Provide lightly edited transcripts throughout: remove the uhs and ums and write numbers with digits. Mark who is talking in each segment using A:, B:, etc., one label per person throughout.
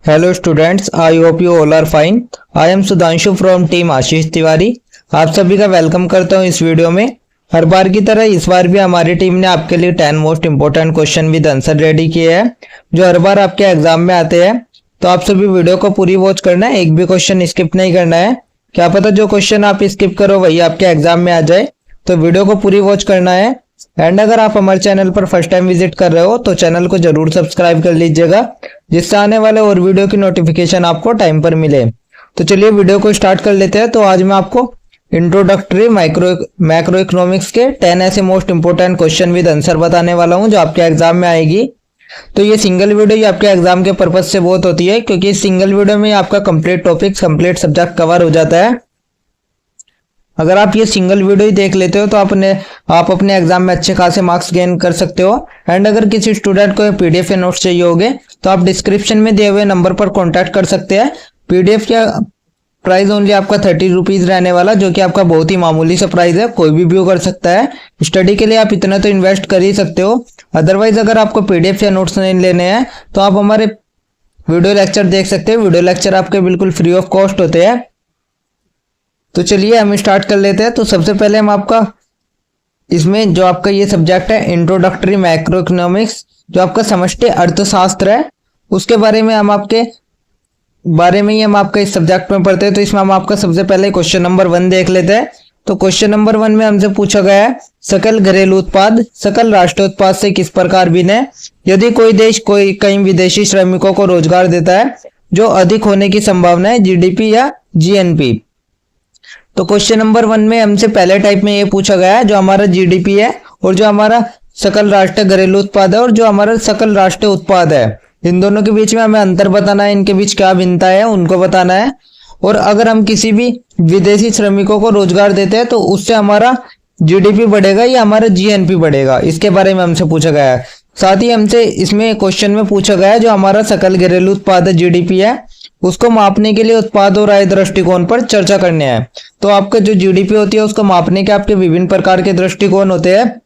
A: Hello students, I hope you all are fine. I am Sudhanshu from team आशीष तिवारी। आप सभी का welcome करता हूं इस वीडियो में। हर बार की तरह इस बार भी हमारी टीम ने आपके लिए 10 most important question with answer ready किए हैं जो हर बार आपके एग्जाम में आते हैं। तो आप सभी वीडियो को पूरी वॉच करना है, एक भी क्वेश्चन स्किप नहीं करना है। क्या पता जो क्वेश्चन आप स्किप करो वही आपके एग्जाम में आ जाए, तो वीडियो को पूरी वॉच करना है। एंड अगर आप हमारे चैनल पर फर्स्ट टाइम विजिट कर रहे हो तो चैनल को जरूर सब्सक्राइब कर लीजिएगा, जिससे आने वाले और वीडियो की नोटिफिकेशन आपको टाइम पर मिले। तो चलिए वीडियो को स्टार्ट कर लेते हैं। तो आज मैं आपको इंट्रोडक्टरी मैक्रो इकोनॉमिक्स के 10 ऐसे most important question with answer बताने वाला हूं जो आपके एग्जाम में आएगी। तो ये सिंगल वीडियो ये आपके एग्जाम के पर्पज से बहुत होती है, क्योंकि इस सिंगल वीडियो में आपका complete topic complete subject cover हो जाता है। अगर आप ये सिंगल वीडियो ही देख लेते हो तो आप अपने एग्जाम में अच्छे खासे मार्क्स गेन कर सकते हो। एंड अगर किसी स्टूडेंट को पीडीएफ या नोट्स चाहिए होंगे तो आप डिस्क्रिप्शन में दिए हुए नंबर पर कॉन्टैक्ट कर सकते हैं। पीडीएफ का प्राइस ओनली आपका 30 रुपीज रहने वाला, जो कि आपका बहुत ही मामूली सा प्राइस है, कोई भी व्यू कर सकता है। स्टडी के लिए आप इतना तो इन्वेस्ट कर ही सकते हो। अदरवाइज अगर आपको पीडीएफ या नोट्स नहीं लेने हैं तो आप हमारे वीडियो लेक्चर देख सकते हैं। वीडियो लेक्चर आपके बिल्कुल फ्री ऑफ कॉस्ट होते हैं। तो चलिए हम स्टार्ट कर लेते हैं। तो सबसे पहले हम आपका इसमें जो आपका ये सब्जेक्ट है इंट्रोडक्टरी मैक्रो इकोनॉमिक्स, जो आपका समष्टि अर्थशास्त्र है, उसके बारे में हम आपका इस सब्जेक्ट में पढ़ते हैं। तो इसमें हम आपका सबसे पहले क्वेश्चन नंबर 1 देख लेते हैं। तो क्वेश्चन नंबर 1 में हमसे पूछा गया है, सकल घरेलू उत्पाद सकल राष्ट्रीय उत्पाद से किस प्रकार भिन्न है? यदि कोई देश कई विदेशी श्रमिकों को रोजगार देता है, जो अधिक होने की संभावना है, जीडीपी या जीएनपी। तो क्वेश्चन नंबर 1 में हमसे पहले टाइप में ये पूछा गया है, जो हमारा जीडीपी है और जो हमारा सकल राष्ट्रीय घरेलू उत्पाद है और जो हमारा सकल राष्ट्रीय उत्पाद है, इन दोनों के बीच में हमें अंतर बताना है, इनके बीच क्या भिन्नता है उनको बताना है। और अगर हम किसी भी विदेशी श्रमिकों को रोजगार देते हैं तो उससे हमारा जीडीपी बढ़ेगा या हमारा जीएनपी बढ़ेगा, इसके बारे में हमसे पूछा गया है। साथ ही हमसे इसमें क्वेश्चन में पूछा गया है, जो हमारा सकल घरेलू उत्पाद जीडीपी है, उसको मापने के लिए उत्पाद और आय दृष्टिकोण पर चर्चा करने हैं। तो आपका जो जीडीपी होती है उसको मापने के आपके विभिन्न प्रकार के दृष्टिकोण होते हैं।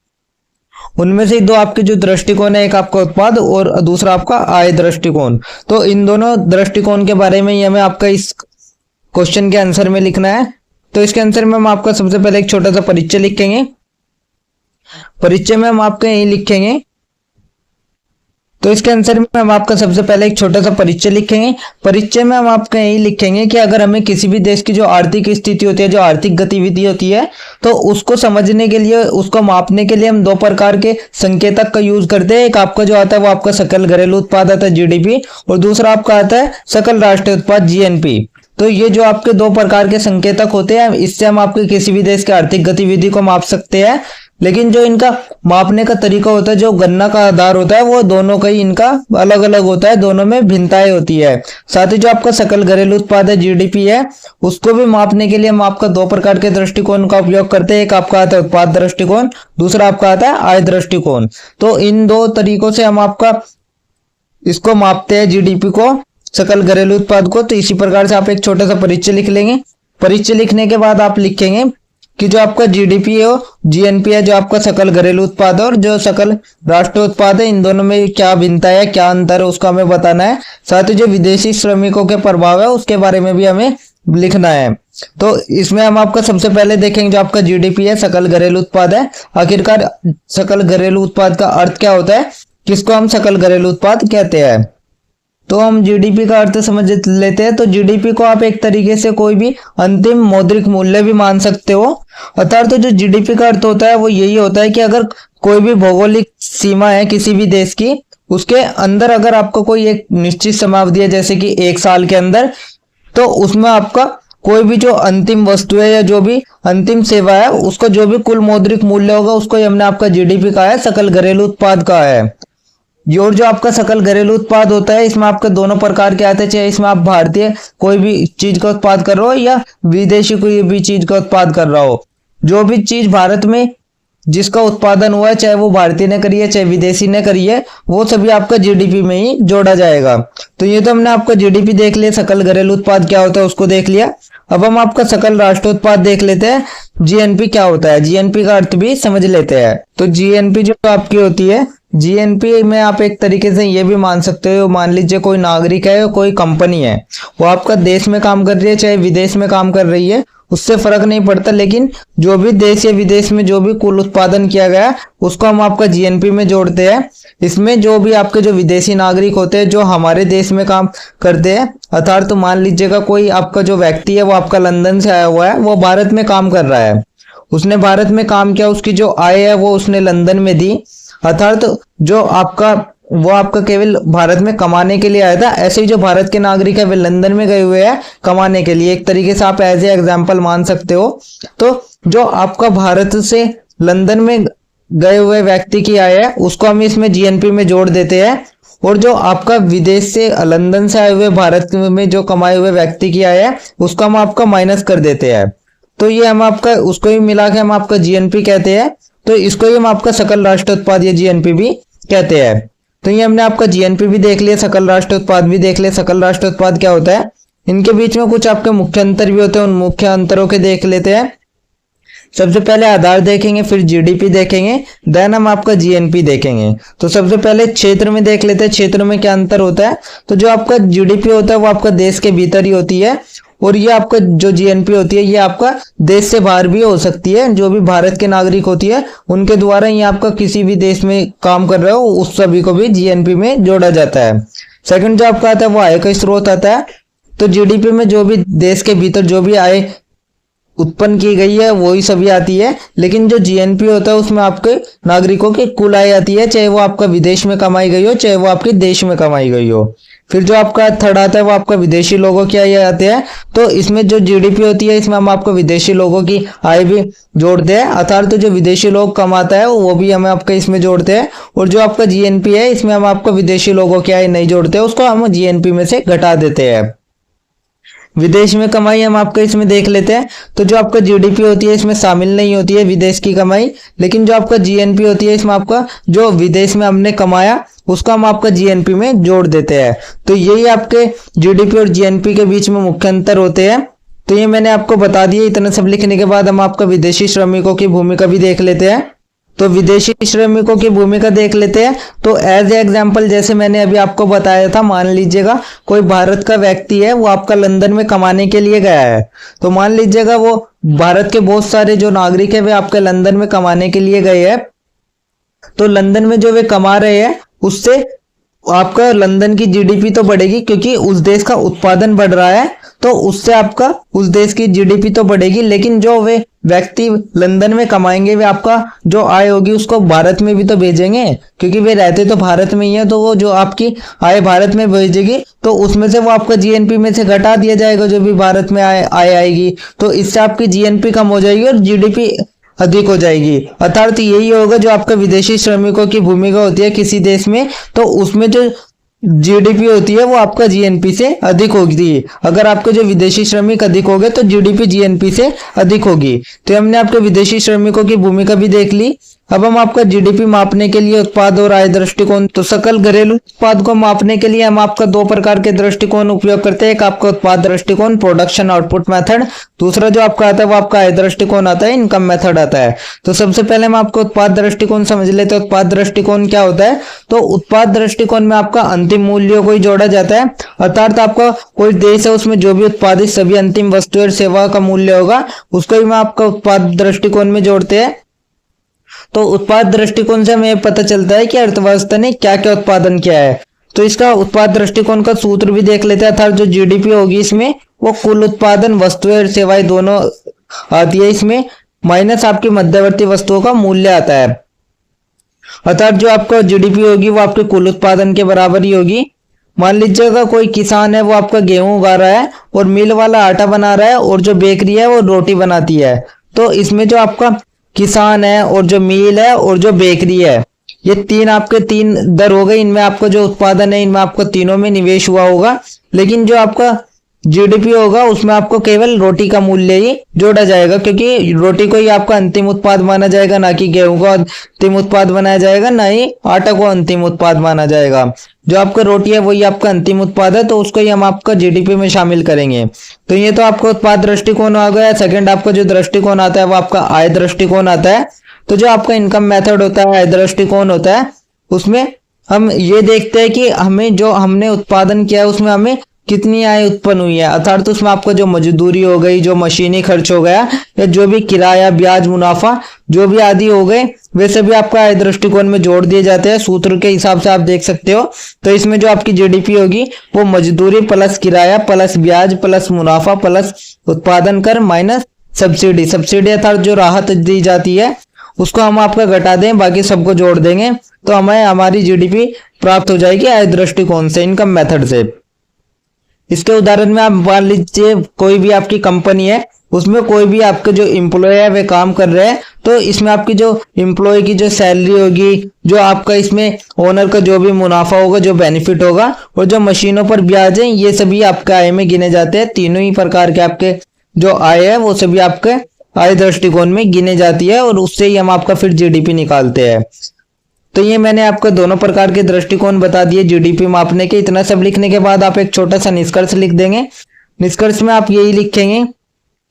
A: उनमें से 2 आपके जो दृष्टिकोण है, एक आपका उत्पाद और दूसरा आपका आय दृष्टिकोण। तो इन दोनों दृष्टिकोण के बारे में ही हमें आपका इस क्वेश्चन के आंसर में लिखना है। तो इसके आंसर में हम आपका सबसे पहले एक छोटा सा परिचय लिखेंगे। परिचय में हम आपका यही लिखेंगे। तो इसके आंसर में हम आपका सबसे पहले एक छोटा सा परिचय लिखेंगे। परिचय में हम आपका यही लिखेंगे कि अगर हमें किसी भी देश की जो आर्थिक स्थिति होती है, जो आर्थिक गतिविधि होती है, तो उसको समझने के लिए, उसको मापने के लिए हम 2 प्रकार के संकेतक का यूज करते हैं। एक आपका जो आता है वो आपका सकल घरेलू उत्पाद आता है जीडीपी, और दूसरा आपका आता है सकल राष्ट्रीय उत्पाद जीएनपी। तो ये जो आपके 2 प्रकार के संकेतक होते हैं, इससे हम आपके किसी भी देश की आर्थिक गतिविधि को माप सकते हैं। लेकिन जो इनका मापने का तरीका होता है, जो गणना का आधार होता है, वो दोनों का ही इनका अलग अलग होता है, दोनों में भिन्नताएं होती है। साथ ही जो आपका सकल घरेलू उत्पाद है जीडीपी है, उसको भी मापने के लिए हम आपका 2 प्रकार के दृष्टिकोण का उपयोग करते हैं। एक आपका आता है उत्पाद दृष्टिकोण, दूसरा आपका आता है आय दृष्टिकोण। तो इन 2 तरीकों से हम आपका इसको मापते हैं, जीडीपी को, सकल घरेलू उत्पाद को। तो इसी प्रकार से आप एक छोटा सा परिचय लिख लेंगे। परिचय लिखने के बाद आप लिखेंगे कि जो आपका जीडीपी है, जीएनपी है, जो आपका सकल घरेलू उत्पाद है और जो सकल राष्ट्रीय उत्पाद है, इन दोनों में क्या भिन्नता है, क्या अंतर है, उसको हमें बताना है। साथ ही जो विदेशी श्रमिकों के प्रभाव है उसके बारे में भी हमें लिखना है। तो इसमें हम आपका सबसे पहले देखेंगे जो आपका जीडीपी है, सकल घरेलू उत्पाद है। आखिरकार सकल घरेलू उत्पाद का अर्थ क्या होता है, किसको हम सकल घरेलू उत्पाद कहते हैं? तो हम जीडीपी का अर्थ समझ लेते हैं। तो जीडीपी को आप एक तरीके से कोई भी अंतिम मौद्रिक मूल्य भी मान सकते हो। अर्थात तो जो जीडीपी का अर्थ होता है वो यही होता है कि अगर कोई भी भौगोलिक सीमा है किसी भी देश की, उसके अंदर अगर आपको कोई एक निश्चित समयावधि है, जैसे कि 1 साल के अंदर, तो उसमें आपका कोई भी जो अंतिम वस्तु है या जो भी अंतिम सेवा है, उसका जो भी कुल मौद्रिक मूल्य होगा, उसको हमने आपका जीडीपी कहा है, सकल घरेलू उत्पाद कहा है। और जो आपका सकल घरेलू उत्पाद होता है, इसमें आपके दोनों प्रकार के आते हैं, चाहे इसमें आप भारतीय कोई भी चीज का उत्पाद कर रहे हो या विदेशी कोई भी चीज का उत्पाद कर रहा हो। जो भी चीज भारत में जिसका उत्पादन हुआ है, चाहे वो भारतीय ने करी है चाहे विदेशी ने करी है, वो सभी आपका जीडीपी में ही जोड़ा जाएगा। तो ये तो हमने आपका जीडीपी देख लिया, सकल घरेलू उत्पाद क्या होता है उसको देख लिया। अब हम आपका सकल राष्ट्रीय उत्पाद देख लेते हैं, जीएनपी क्या होता है, जीएनपी का अर्थ भी समझ लेते हैं। तो जीएनपी जो आपकी होती है, जीएनपी में आप एक तरीके से ये भी मान सकते हो, मान लीजिए कोई नागरिक है, कोई कंपनी है, वो आपका देश में काम कर रही है चाहे विदेश में काम कर रही है, उससे फर्क नहीं पड़ता, लेकिन जो भी देश या विदेश में जो भी कुल उत्पादन किया गया उसको हम आपका जीएनपी में जोड़ते हैं। इसमें जो भी आपके जो विदेशी नागरिक होते हैं जो हमारे देश में काम करते हैं, अर्थात तो मान लीजिएगा कोई आपका जो व्यक्ति है वो आपका लंदन से आया हुआ है, वो भारत में काम कर रहा है, उसने भारत में काम किया, उसकी जो आय है वो उसने लंदन में दी, अर्थात जो आपका वो आपका केवल भारत में कमाने के लिए आया था। ऐसे ही जो भारत के नागरिक है वे लंदन में गए हुए हैं कमाने के लिए, एक तरीके से आप एज ए एग्जाम्पल मान सकते हो। तो जो आपका भारत से लंदन में गए हुए व्यक्ति की आय है उसको हम इसमें जीएनपी में जोड़ देते हैं, और जो आपका विदेश से लंदन से आए हुए भारत में जो कमाए हुए व्यक्ति की आय है उसको हम आपका माइनस कर देते हैं। तो ये हम आपका उसको ही मिला के हम आपका जीएनपी कहते हैं। तो इसको ही हम आपका सकल राष्ट्र उत्पाद या जीएनपी भी कहते हैं। तो ये हमने आपका जीएनपी भी देख लिया, सकल राष्ट्र उत्पाद भी देख लिया। सकल राष्ट्र उत्पाद क्या होता है, इनके बीच में कुछ आपके मुख्य अंतर भी होते हैं, उन मुख्य अंतरों के देख लेते हैं। सबसे पहले आधार देखेंगे, फिर जीडीपी देखेंगे, देन हम आपका जीएनपी देखेंगे। तो सबसे पहले क्षेत्र में देख लेते हैं, क्षेत्र में क्या अंतर होता है। तो जो आपका जीडीपी होता है वो आपका देश के भीतर ही होती है, और ये आपका जो जीएनपी होती है ये आपका देश से बाहर भी हो सकती है। जो भी भारत के नागरिक होती है उनके द्वारा ये आपका किसी भी देश में काम कर रहे हो उस सभी को भी जीएनपी में जोड़ा जाता है। सेकंड जो आपका आता है वो आय का स्रोत आता है। तो जीडीपी में जो भी देश के भीतर जो भी आय उत्पन्न की गई है वही सभी आती है, लेकिन जो जीएनपी होता है उसमें आपके नागरिकों की कुल आय आती है, चाहे वो आपका विदेश में कमाई गई हो चाहे वो आपके देश में कमाई गई हो। फिर जो आपका थर्ड आता है वो आपका विदेशी लोगों की आय आते हैं। तो इसमें जो जीडीपी होती है इसमें हम आपको विदेशी लोगों की आय भी जोड़ते हैं, अर्थात तो जो विदेशी लोग कमाता है वो भी हमें आपका इसमें जोड़ते हैं। और जो आपका जीएनपी है इसमें हम आपको विदेशी लोगों की आय नहीं जोड़ते, उसको हम जीएनपी में से घटा देते हैं। विदेश में कमाई हम आपका इसमें देख लेते हैं। तो जो आपका जीडीपी होती है इसमें शामिल नहीं होती है विदेश की कमाई, लेकिन जो आपका जीएनपी होती है इसमें आपका जो विदेश में हमने कमाया उसका हम आपका जीएनपी में जोड़ देते हैं। तो यही आपके जीडीपी और जीएनपी के बीच में मुख्य अंतर होते हैं। तो ये मैंने आपको बता दिया। इतना सब लिखने के बाद हम आपका विदेशी श्रमिकों की भूमिका भी देख लेते हैं। तो विदेशी श्रमिकों की भूमिका देख लेते हैं। तो एज ए एग्जाम्पल जैसे मैंने अभी आपको बताया था, मान लीजिएगा कोई भारत का व्यक्ति है वो आपका लंदन में कमाने के लिए गया है। तो मान लीजिएगा वो भारत के बहुत सारे जो नागरिक है वे आपके लंदन में कमाने के लिए गए हैं। तो लंदन में जो वे कमा रहे हैं उससे आपका लंदन की जीडीपी तो बढ़ेगी, क्योंकि उस देश का उत्पादन बढ़ रहा है तो उससे आपका उस देश की जीडीपी तो बढ़ेगी। लेकिन जो वे व्यक्ति लंदन में कमाएंगे वे आपका जो आय होगी उसको भारत में भी तो भेजेंगे, क्योंकि वे रहते तो भारत में ही है। तो वो जो आपकी आय भारत में भेजेगी तो उसमें से वो आपका जीएनपी में से घटा दिया जाएगा जो भी भारत में आय आएगी। तो इससे आपकी जीएनपी कम हो जाएगी और जीडीपी अधिक हो जाएगी। अर्थात यही होगा जो आपका विदेशी श्रमिकों की भूमिका होती है किसी देश में, तो उसमें जो जीडीपी होती है वो आपका जीएनपी से अधिक होगी। अगर आपके जो विदेशी श्रमिक अधिक हो गए तो जीडीपी जीएनपी से अधिक होगी। तो हमने आपके विदेशी श्रमिकों की भूमिका भी देख ली। अब हम आपका जीडीपी मापने के लिए उत्पाद और आय दृष्टिकोण, तो सकल घरेलू उत्पाद को मापने के लिए हम आपका दो प्रकार के दृष्टिकोण उपयोग करते हैं। एक आपका उत्पाद दृष्टिकोण, प्रोडक्शन आउटपुट मेथड। दूसरा जो आपका आता है वो आपका आय दृष्टिकोण आता है, इनकम मेथड आता है। तो सबसे पहले हम आपको उत्पाद दृष्टिकोण समझ लेते हैं। उत्पाद दृष्टिकोण क्या होता है? तो उत्पाद दृष्टिकोण में आपका अंतिम मूल्यों को ही जोड़ा जाता है। अर्थात आपका कोई देश है उसमें जो भी उत्पादित सभी अंतिम वस्तु और सेवा का मूल्य होगा उसको ही हम आपका उत्पाद दृष्टिकोण में जोड़ते हैं। तो उत्पाद दृष्टिकोण से हमें पता चलता है कि अर्थव्यवस्था ने क्या क्या उत्पादन किया है। तो इसका उत्पाद दृष्टिकोण का सूत्र भी देख लेते हैं। अर्थात जो जीडीपी होगी इसमें वो कुल उत्पादन वस्तुएं और सेवाएं दोनों आती है इसमें, माइनस आपकी मध्यवर्ती वस्तुओं का मूल्य आता है। अर्थात जो आपका जीडीपी होगी वो आपके कुल उत्पादन के बराबर ही होगी। मान लीजिएगा कोई किसान है वो आपका गेहूं उगा रहा है और मिल वाला आटा बना रहा है और जो बेकरी है वो रोटी बनाती है। तो इसमें जो आपका किसान है और जो मिल है और जो बेकरी है ये तीन आपके तीन दर हो गए। इनमें आपका जो उत्पादन है इनमें आपको तीनों में निवेश हुआ होगा, लेकिन जो आपका जीडीपी होगा उसमें आपको केवल रोटी का मूल्य ही जोड़ा जाएगा, क्योंकि रोटी को ही आपका अंतिम उत्पाद माना जाएगा, ना कि गेहूं को अंतिम उत्पाद बनाया जाएगा, ना ही आटा को अंतिम उत्पाद माना जाएगा। जो आपका रोटी है वही आपका अंतिम उत्पाद है, तो उसको ही हम आपका जीडीपी में शामिल करेंगे। तो ये तो आपका उत्पाद दृष्टिकोण आ गया। सेकंड आपका जो दृष्टिकोण आता है वो आपका आय दृष्टिकोण आता है। तो जो आपका इनकम मेथड होता है, आय दृष्टिकोण होता है, उसमें हम ये देखते हैं कि हमें जो हमने उत्पादन किया है उसमें हमें कितनी आय उत्पन्न हुई है, अर्थात तो उसमें आपका जो मजदूरी हो गई, जो मशीनी खर्च हो गया, या जो भी किराया, ब्याज, मुनाफा जो भी आदि हो गए, वे सभी आपका आय दृष्टिकोण में जोड़ दिए जाते हैं। सूत्र के हिसाब से आप देख सकते हो। तो इसमें जो आपकी जीडीपी होगी वो मजदूरी प्लस किराया प्लस ब्याज प्लस मुनाफा प्लस उत्पादन कर माइनस सब्सिडी। सब्सिडी अर्थात जो राहत दी जाती है उसको हम आपका घटा दें, बाकी सबको जोड़ देंगे तो हमें हमारी जीडीपी प्राप्त हो जाएगी आय दृष्टिकोण से, इनकम मेथड से। इसके उदाहरण में आप मान लीजिए कोई भी आपकी कंपनी है, उसमें कोई भी आपके जो एम्प्लॉय है वे काम कर रहे हैं, तो इसमें आपकी जो एम्प्लॉय की जो सैलरी होगी, जो आपका इसमें ओनर का जो भी मुनाफा होगा, जो बेनिफिट होगा, और जो मशीनों पर ब्याज है, ये सभी आपके आय में गिने जाते हैं। तीनों ही प्रकार के आपके जो आय है वो सभी आपके आय दृष्टिकोण में गिने जाती है और उससे ही हम आपका फिर जीडीपी निकालते हैं। तो ये मैंने आपको दोनों प्रकार के दृष्टिकोण बता दिए जीडीपी मापने के। इतना सब लिखने के बाद आप एक छोटा सा निष्कर्ष लिख देंगे। निष्कर्ष में आप यही लिखेंगे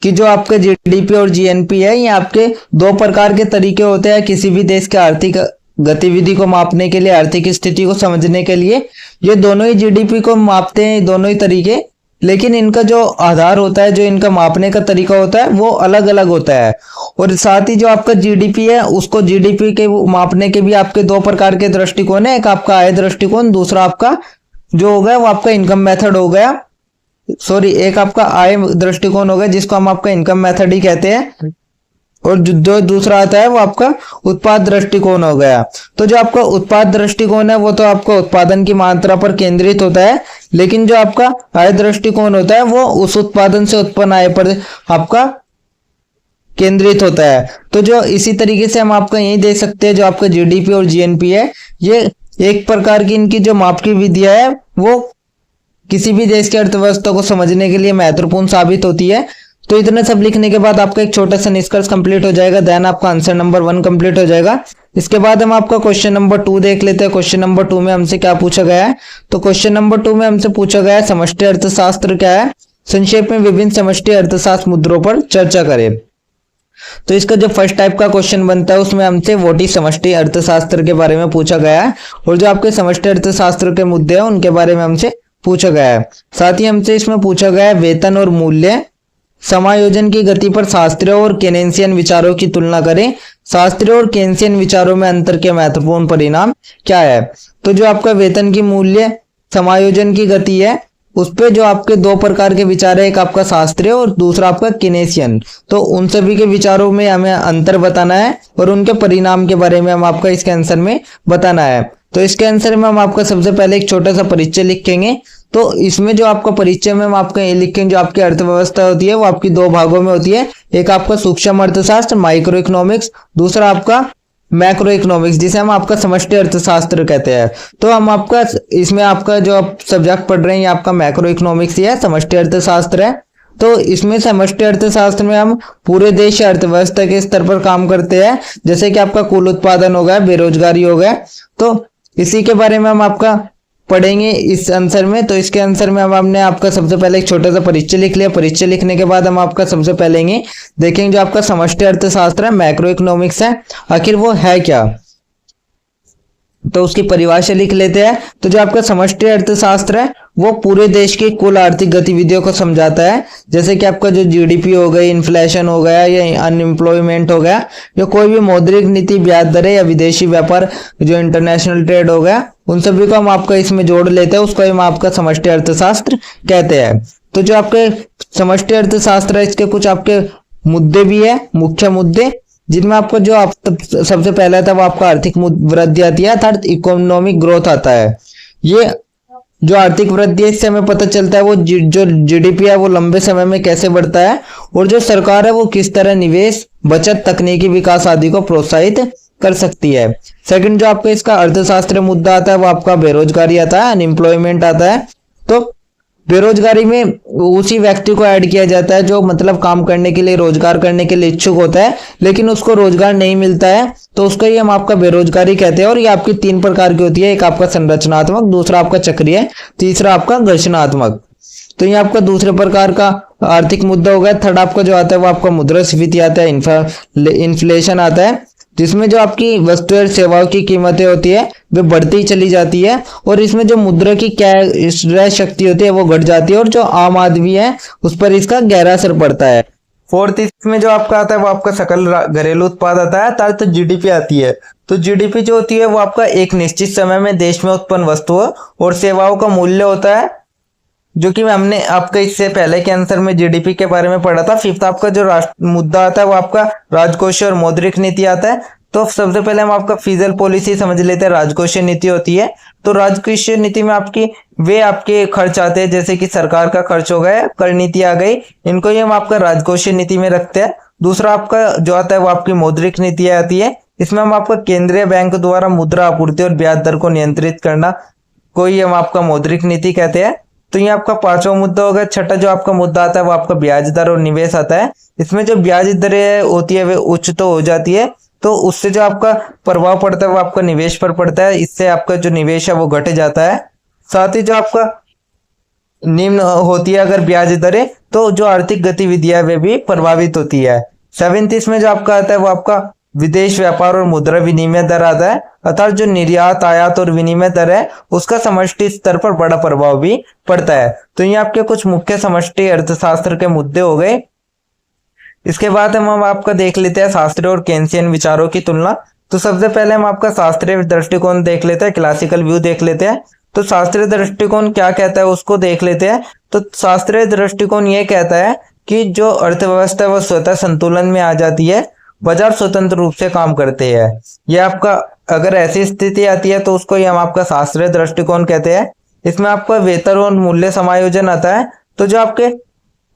A: कि जो आपके जीडीपी और जीएनपी है, ये आपके दो प्रकार के तरीके होते हैं किसी भी देश के आर्थिक गतिविधि को मापने के लिए, आर्थिक स्थिति को समझने के लिए। ये दोनों ही जीडीपी को मापते हैं, दोनों ही तरीके, लेकिन इनका जो आधार होता है, जो इनका मापने का तरीका होता है वो अलग अलग होता है। और साथ ही जो आपका जीडीपी है उसको जीडीपी के मापने के भी आपके दो प्रकार के दृष्टिकोण है। एक आपका आय दृष्टिकोण, दूसरा आपका जो हो गया वो आपका इनकम मेथड हो गया। सॉरी, एक आपका आय दृष्टिकोण हो गया जिसको हम आपका इनकम मेथड ही कहते हैं, और जो दूसरा आता है वो आपका उत्पाद दृष्टिकोण हो गया। तो जो आपका उत्पाद दृष्टिकोण है वो तो आपका उत्पादन की मात्रा पर केंद्रित होता है, लेकिन जो आपका आय दृष्टिकोण होता है वो उस उत्पादन से उत्पन्न आय पर आपका केंद्रित होता है। तो जो इसी तरीके से हम आपका यही देख सकते हैं, जो आपका जीडीपी और जीएनपी है, ये एक प्रकार की इनकी जो माप की विधियां है वो किसी भी देश की अर्थव्यवस्था को समझने के लिए महत्वपूर्ण साबित होती है। तो इतना सब लिखने के बाद आपका एक छोटा सा निष्कर्ष कंप्लीट हो जाएगा, देन आपका आंसर नंबर 1 कंप्लीट हो जाएगा। इसके बाद हम आपका क्वेश्चन नंबर 2 देख लेते हैं। क्वेश्चन नंबर 2 में हमसे क्या पूछा गया है? तो क्वेश्चन नंबर 2 में हमसे पूछा गया है समष्टि अर्थशास्त्र क्या है, संक्षेप में विभिन्न समष्टि अर्थशास्त्र मुद्दों पर चर्चा करें। तो इसका जो फर्स्ट टाइप का क्वेश्चन बनता है उसमें हमसे व्हाट इज समष्टि अर्थशास्त्र के बारे में पूछा गया है, और जो आपके समष्टि अर्थशास्त्र के मुद्दे हैं उनके बारे में हमसे पूछा गया है। साथ ही हमसे इसमें पूछा गया है वेतन और मूल्य समायोजन की गति पर शास्त्रीय और केनेसियन विचारों की तुलना करें। शास्त्रीय और केनेसियन विचारों में अंतर के महत्वपूर्ण परिणाम क्या है? तो जो आपका वेतन की मूल्य समायोजन की गति है उस पे जो आपके दो प्रकार के विचार है, एक आपका शास्त्रीय और दूसरा आपका केनेसियन। तो उन सभी के विचारों में हमें अंतर बताना है और उनके परिणाम के बारे में हम आपका इसके आंसर में बताना है। तो इसके आंसर में हम आपका सबसे पहले एक छोटा सा परिचय लिखेंगे। तो इसमें जो आपका परिचय में हम आपका ये लिखेंगे, जो आपकी अर्थव्यवस्था होती है वो आपकी दो भागों में होती है। एक आपका सूक्ष्म अर्थशास्त्र माइक्रो इकोनॉमिक्स, दूसरा आपका मैक्रो इकोनॉमिक्स जिसे हम आपका समष्टि अर्थशास्त्र कहते हैं। तो हम आपका इसमें आपका जो आप सब्जेक्ट पढ़ रहे हैं ये आपका मैक्रो इकोनॉमिक्स ही है, समष्टि अर्थशास्त्र है। तो इसमें समष्टि अर्थशास्त्र में हम पूरे देश या अर्थव्यवस्था के स्तर पर काम करते हैं, जैसे कि आपका कुल उत्पादन हो गया, बेरोजगारी हो गया। तो इसी के बारे में हम आपका पढ़ेंगे इस आंसर में। तो इसके आंसर में हमने आपका सबसे पहले एक छोटा सा परिचय लिख लिया। परिचय लिखने के बाद हम आपका सबसे पहले देखेंगे जो आपका समष्टि अर्थशास्त्र है, मैक्रो इकोनॉमिक्स है, आखिर वो है क्या, तो उसकी परिभाषा लिख लेते हैं। तो जो आपका समष्टि अर्थशास्त्र है वो पूरे देश की कुल आर्थिक गतिविधियों को समझाता है, जैसे कि आपका जो जीडीपी हो गई, इन्फ्लेशन हो गया या अनएम्प्लॉयमेंट हो गया, या कोई भी मौद्रिक नीति, ब्याज दरें या विदेशी व्यापार, जो इंटरनेशनल ट्रेड हो गया, उन सभी को हम आपका इसमें जोड़ लेते हैं, उसको हम आपका समष्टि अर्थशास्त्र कहते हैं। तो जो आपके समष्टि अर्थशास्त्र है इसके कुछ आपके मुद्दे भी है, मुख्य मुद्दे, जिनमें आपको जो आप सबसे पहला था वो आपका आर्थिक वृद्धि आती है, अर्थात इकोनॉमिक ग्रोथ आता है। ये जो आर्थिक वृद्धि है इससे हमें पता चलता है वो जो जीडीपी है वो लंबे समय में कैसे बढ़ता है, और जो सरकार है वो किस तरह निवेश, बचत, तकनीकी विकास आदि को प्रोत्साहित कर सकती है। सेकंड जो आपका इसका अर्थशास्त्र मुद्दा आता है वो आपका बेरोजगारी आता है, अनएम्प्लॉयमेंट आता है। तो बेरोजगारी में उसी व्यक्ति को ऐड किया जाता है जो मतलब काम करने के लिए, रोजगार करने के लिए इच्छुक होता है, लेकिन उसको रोजगार नहीं मिलता है, तो उसको ही हम आपका बेरोजगारी कहते हैं। और ये आपकी 3 प्रकार की होती है, एक आपका संरचनात्मक, दूसरा आपका चक्रीय, तीसरा आपका घर्षणात्मक। तो ये आपका दूसरे प्रकार का आर्थिक मुद्दा हो गया। थर्ड आपका जो आता है वो आपका मुद्रास्फीति आता है, इन्फ्लेशन आता है। जिसमें जो आपकी वस्तु और सेवाओं की कीमतें होती है वे बढ़ती चली जाती है, और इसमें जो मुद्रा की क्रय शक्ति होती है वो घट जाती है, और जो आम आदमी है उस पर इसका गहरा असर पड़ता है। फोर्थ इसमें जो आपका आता है वो आपका सकल घरेलू उत्पाद आता है, तो जीडीपी आती है। तो जीडीपी जो होती है वो आपका एक निश्चित समय में देश में उत्पन्न वस्तुओं और सेवाओं का मूल्य होता है, जो कि हमने आपका इससे पहले के आंसर में जीडीपी के बारे में पढ़ा था। फिफ्थ आपका जो राष्ट्र मुद्दा आता है वो आपका राजकोषीय और मौद्रिक नीति आता है। तो सबसे पहले हम आपका फिजिकल पॉलिसी समझ लेते हैं। राजकोषीय नीति होती है, तो राजकोषीय नीति में आपके खर्च आते हैं, जैसे कि सरकार का खर्च हो गया, कर नीति आ गई, इनको ही हम आपका राजकोषीय नीति में रखते हैं। दूसरा आपका जो आता है वो आपकी मौद्रिक नीति आती है। इसमें हम आपका केंद्रीय बैंक द्वारा मुद्रा आपूर्ति और ब्याज दर को नियंत्रित करना को ही हम आपका मौद्रिक नीति कहते हैं। तो ये आपका पांचवा मुद्दा होगा। छठा जो आपका मुद्दा आता है वो आपका ब्याज दर और निवेश आता है। इसमें जो ब्याज दरें होती है वे उच्च तो हो जाती है, तो उससे जो आपका प्रभाव पड़ता है वो आपका निवेश पर पड़ता है, इससे आपका जो निवेश है वो घट जाता है। साथ ही जो आपका निम्न होती है अगर ब्याज दरें, तो जो आर्थिक गतिविधियां वे भी प्रभावित होती है। सेवेंथ इसमें जो आपका आता है वो आपका विदेश व्यापार और मुद्रा विनिमय दर आता है, अर्थात जो निर्यात आयात और विनिमय दर है उसका समष्टि स्तर पर बड़ा प्रभाव भी पड़ता है। तो ये आपके कुछ मुख्य समष्टि अर्थशास्त्र के मुद्दे हो गए। इसके बाद हम आपका देख लेते हैं शास्त्रीय और केन्सियन विचारों की तुलना। तो सबसे पहले हम आपका शास्त्रीय दृष्टिकोण देख लेते हैं, क्लासिकल व्यू देख लेते हैं। तो शास्त्रीय दृष्टिकोण क्या कहता है उसको देख लेते हैं। तो शास्त्रीय दृष्टिकोण ये कहता है कि जो अर्थव्यवस्था वो स्वतः संतुलन में आ जाती है, बाजार स्वतंत्र रूप से काम करते हैं। यह आपका अगर ऐसी स्थिति आती है तो उसको ही हम आपका शास्त्रीय दृष्टिकोण कहते हैं। इसमें आपका वेतन और मूल्य समायोजन आता है। तो जो आपके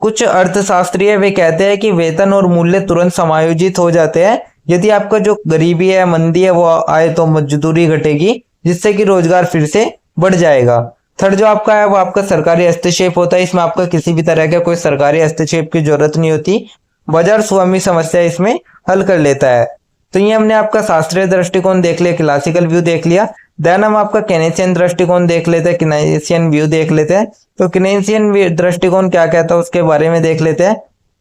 A: कुछ अर्थशास्त्री वे कहते हैं कि वेतन और मूल्य तुरंत समायोजित हो जाते हैं। यदि आपका जो गरीबी है, मंदी है वो आए तो मजदूरी घटेगी, जिससे कि रोजगार फिर से बढ़ जाएगा। थर्ड जो आपका है वो आपका सरकारी हस्तक्षेप होता है। इसमें आपका किसी भी तरह का कोई सरकारी हस्तक्षेप की जरूरत नहीं होती, बाजार स्वामी समस्या इसमें हल कर लेता है। तो ये हमने आपका शास्त्रीय दृष्टिकोण देख लिया, क्लासिकल व्यू देख लिया। देन हम आपका केनेसियन दृष्टिकोण देख लेते हैं, केनेसियन व्यू देख लेते हैं। तो केनेसियन दृष्टिकोण क्या कहता है उसके बारे में देख लेते हैं।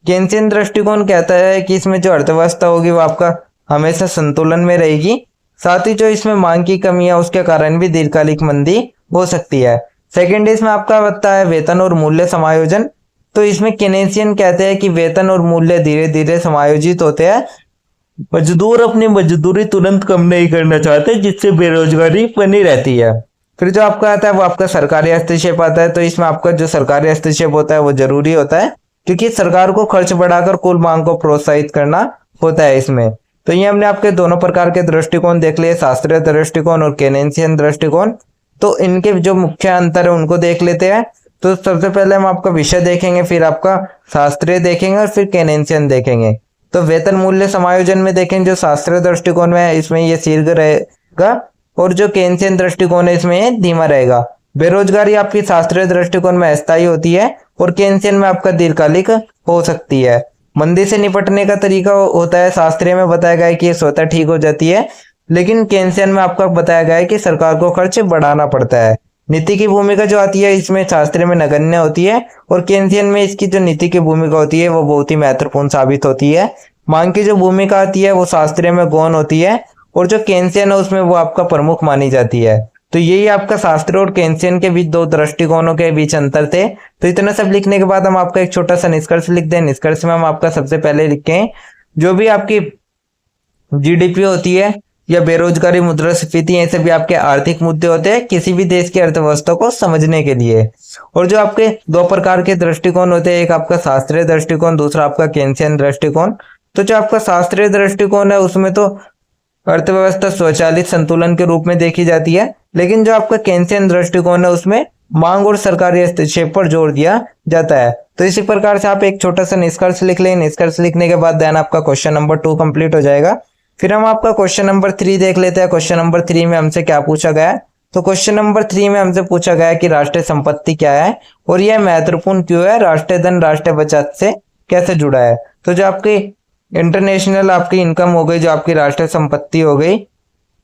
A: केनेसियन दृष्टिकोण कहता है कि इसमें जो अर्थव्यवस्था होगी वो आपका हमेशा संतुलन में रहेगी, साथ ही जो इसमें मांग की कमी है उसके कारण भी दीर्घकालिक मंदी हो सकती है। सेकेंड इसमें आपका बनता है वेतन और मूल्य समायोजन। तो इसमें केनेसियन कहते हैं कि वेतन और मूल्य धीरे धीरे समायोजित होते हैं। मजदूर अपनी मजदूरी तुरंत कम नहीं करना चाहते, जिससे बेरोजगारी बनी रहती है। फिर जो आपका आता है वो आपका सरकारी हस्तक्षेप आता है। तो इसमें आपका जो सरकारी हस्तक्षेप होता है वो जरूरी होता है, क्योंकि सरकार को खर्च बढ़ाकर कुल मांग को प्रोत्साहित करना होता है इसमें। तो ये हमने आपके दोनों प्रकार के दृष्टिकोण देख लिए, शास्त्रीय दृष्टिकोण और केनेसियन दृष्टिकोण। तो इनके जो मुख्य अंतर है उनको देख लेते हैं। तो सबसे पहले हम आपका विषय देखेंगे, फिर आपका शास्त्रीय देखेंगे और फिर केनेसियन देखेंगे। तो वेतन मूल्य समायोजन में देखें जो शास्त्रीय दृष्टिकोण में है इसमें ये शीघ्र रहेगा, और जो केनेसियन दृष्टिकोण है इसमें धीमा रहेगा। बेरोजगारी आपकी शास्त्रीय दृष्टिकोण में अस्थायी होती है और केनेसियन में आपका दीर्घकालिक हो सकती है। मंदी से निपटने का तरीका होता है, शास्त्रीय में बताया गया है कि ये स्वतः ठीक हो जाती है, लेकिन केनेसियन में आपका बताया गया है कि सरकार को खर्च बढ़ाना पड़ता है। नीति की भूमिका जो आती है इसमें शास्त्रीय में नगण्य होती है, और केनेसियन में इसकी जो नीति की भूमिका होती है वो बहुत ही महत्वपूर्ण साबित होती है। मांग की जो भूमिका आती है वो शास्त्रीय में गौण होती है, और जो केनेसियन है उसमें वो आपका प्रमुख मानी जाती है। तो यही आपका शास्त्रीय और केनेसियन के बीच दो दृष्टिकोणों के बीच अंतर थे। तो इतना सब लिखने के बाद हम आपका एक छोटा सा निष्कर्ष लिख दें। निष्कर्ष में हम आपका सबसे पहले लिखें जो भी आपकी जीडीपी होती है या बेरोजगारी, मुद्रास्फीति, ये सभी आपके आर्थिक मुद्दे होते हैं किसी भी देश की अर्थव्यवस्था को समझने के लिए। और जो आपके दो प्रकार के दृष्टिकोण होते हैं, एक आपका शास्त्रीय दृष्टिकोण, दूसरा आपका केनेसियन दृष्टिकोण। तो जो आपका शास्त्रीय दृष्टिकोण है उसमें तो अर्थव्यवस्था स्वचालित संतुलन के रूप में देखी जाती है, लेकिन जो आपका केनेसियन दृष्टिकोण है उसमें मांग और सरकारी हस्तक्षेप पर जोर दिया जाता है। तो इसी प्रकार से आप एक छोटा सा निष्कर्ष लिख लें। निष्कर्ष लिखने के बाद देन आपका क्वेश्चन नंबर 2 कंप्लीट हो जाएगा। फिर हम आपका क्वेश्चन नंबर 3 देख लेते हैं। क्वेश्चन नंबर 3 में हमसे क्या पूछा गया है। तो क्वेश्चन नंबर 3 में हमसे पूछा गया है कि राष्ट्रीय संपत्ति क्या है और यह महत्वपूर्ण क्यों है, राष्ट्रीय धन राष्ट्रीय बचत से कैसे जुड़ा है। तो जो आपकी इंटरनेशनल आपकी इनकम हो गई, जो आपकी राष्ट्रीय संपत्ति हो गई,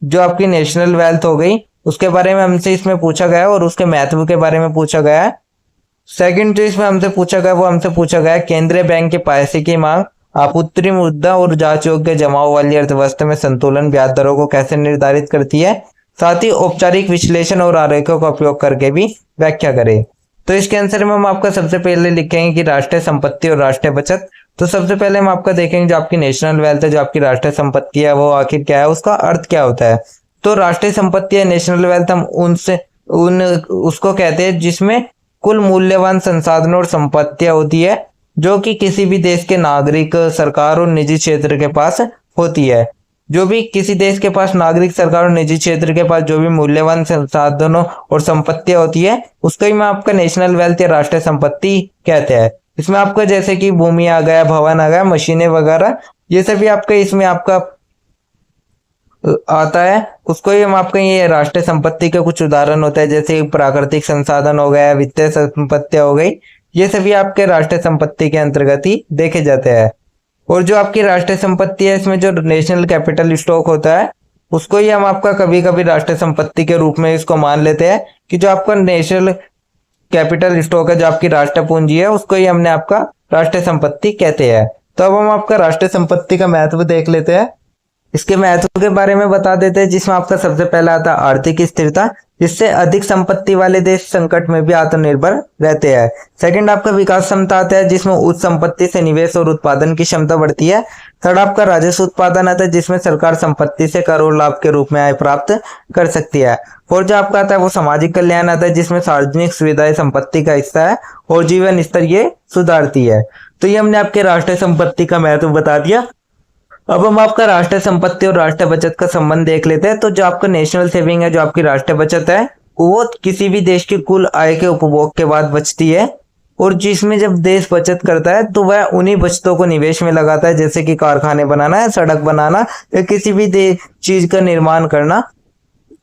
A: जो आपकी नेशनल वेल्थ हो गई, उसके बारे में हमसे इसमें पूछा गया है और उसके महत्व के बारे में पूछा गया है। सेकंड जो इसमें हमसे पूछा गया वो हमसे पूछा गया है केंद्रीय बैंक के पैसे की मांग आपूर्ति मुद्रा और जांच योग्य जमाव वाली अर्थव्यवस्था में संतुलन ब्याज दरों को कैसे निर्धारित करती है, साथ ही औपचारिक विश्लेषण और आरेखों का उपयोग करके भी व्याख्या करें। तो इसके आंसर में हम आपका सबसे पहले लिखेंगे कि राष्ट्रीय संपत्ति और राष्ट्रीय बचत। तो सबसे पहले हम आपका देखेंगे जो आपकी नेशनल वेल्थ है, जो आपकी राष्ट्रीय संपत्ति है, वो आखिर क्या है, उसका अर्थ क्या होता है। तो राष्ट्रीय संपत्ति है नेशनल वेल्थ, हम उसको कहते हैं जिसमें कुल मूल्यवान संसाधनों और संपत्तियां होती है जो कि किसी भी देश के नागरिक, सरकार और निजी क्षेत्र के पास होती है। जो भी किसी देश के पास नागरिक, सरकार और निजी क्षेत्र के पास जो भी मूल्यवान संसाधनों और संपत्तियां होती है उसको ही मैं आपका नेशनल वेल्थ या राष्ट्रीय संपत्ति कहते हैं। इसमें आपका जैसे कि भूमि आ गया, भवन आ गया, मशीनें वगैरह, ये सभी आपका इसमें आपका आता है, उसको ही हम आपका ये राष्ट्रीय संपत्ति के कुछ उदाहरण होते हैं, जैसे प्राकृतिक संसाधन हो गया, वित्तीय संपत्तियां हो गई, ये सभी आपके राष्ट्रीय संपत्ति के अंतर्गत ही देखे जाते हैं। और जो आपकी राष्ट्रीय संपत्ति है इसमें जो नेशनल कैपिटल स्टॉक होता है उसको ही हम आपका कभी कभी राष्ट्रीय संपत्ति के रूप में इसको मान लेते हैं कि जो आपका नेशनल कैपिटल स्टॉक है, जो आपकी राष्ट्रीय पूंजी है, उसको ही हमने आपका राष्ट्रीय संपत्ति कहते हैं। तो अब हम आपका राष्ट्रीय संपत्ति का महत्व देख लेते हैं। इसके महत्व के बारे में बता देते हैं, जिसमें आपका सबसे पहला आता है आर्थिक स्थिरता, जिससे अधिक संपत्ति वाले देश संकट में भी आत्मनिर्भर रहते हैं। सेकंड आपका विकास क्षमता आता है, जिसमें उच्च संपत्ति से निवेश और उत्पादन की क्षमता बढ़ती है। थर्ड आपका राजस्व उत्पादन आता है, जिसमें सरकार संपत्ति से कर और लाभ के रूप में आय प्राप्त कर सकती है। फोर्थ जो आपका आता है वो सामाजिक कल्याण आता है, जिसमें सार्वजनिक सुविधाएं संपत्ति का हिस्सा है और जीवन स्तर ये सुधारती है। तो ये हमने आपके राष्ट्रीय संपत्ति का महत्व बता दिया। अब हम आपका राष्ट्रीय संपत्ति और राष्ट्रीय बचत का संबंध देख लेते हैं। तो जो आपका नेशनल सेविंग है, जो आपकी राष्ट्रीय बचत है, वो किसी भी देश की कुल आय के उपभोग के बाद बचती है, और जिसमें जब देश बचत करता है तो वह उन्हीं बचतों को निवेश में लगाता है, जैसे कि कारखाने बनाना है, सड़क बनाना या किसी भी चीज का निर्माण करना।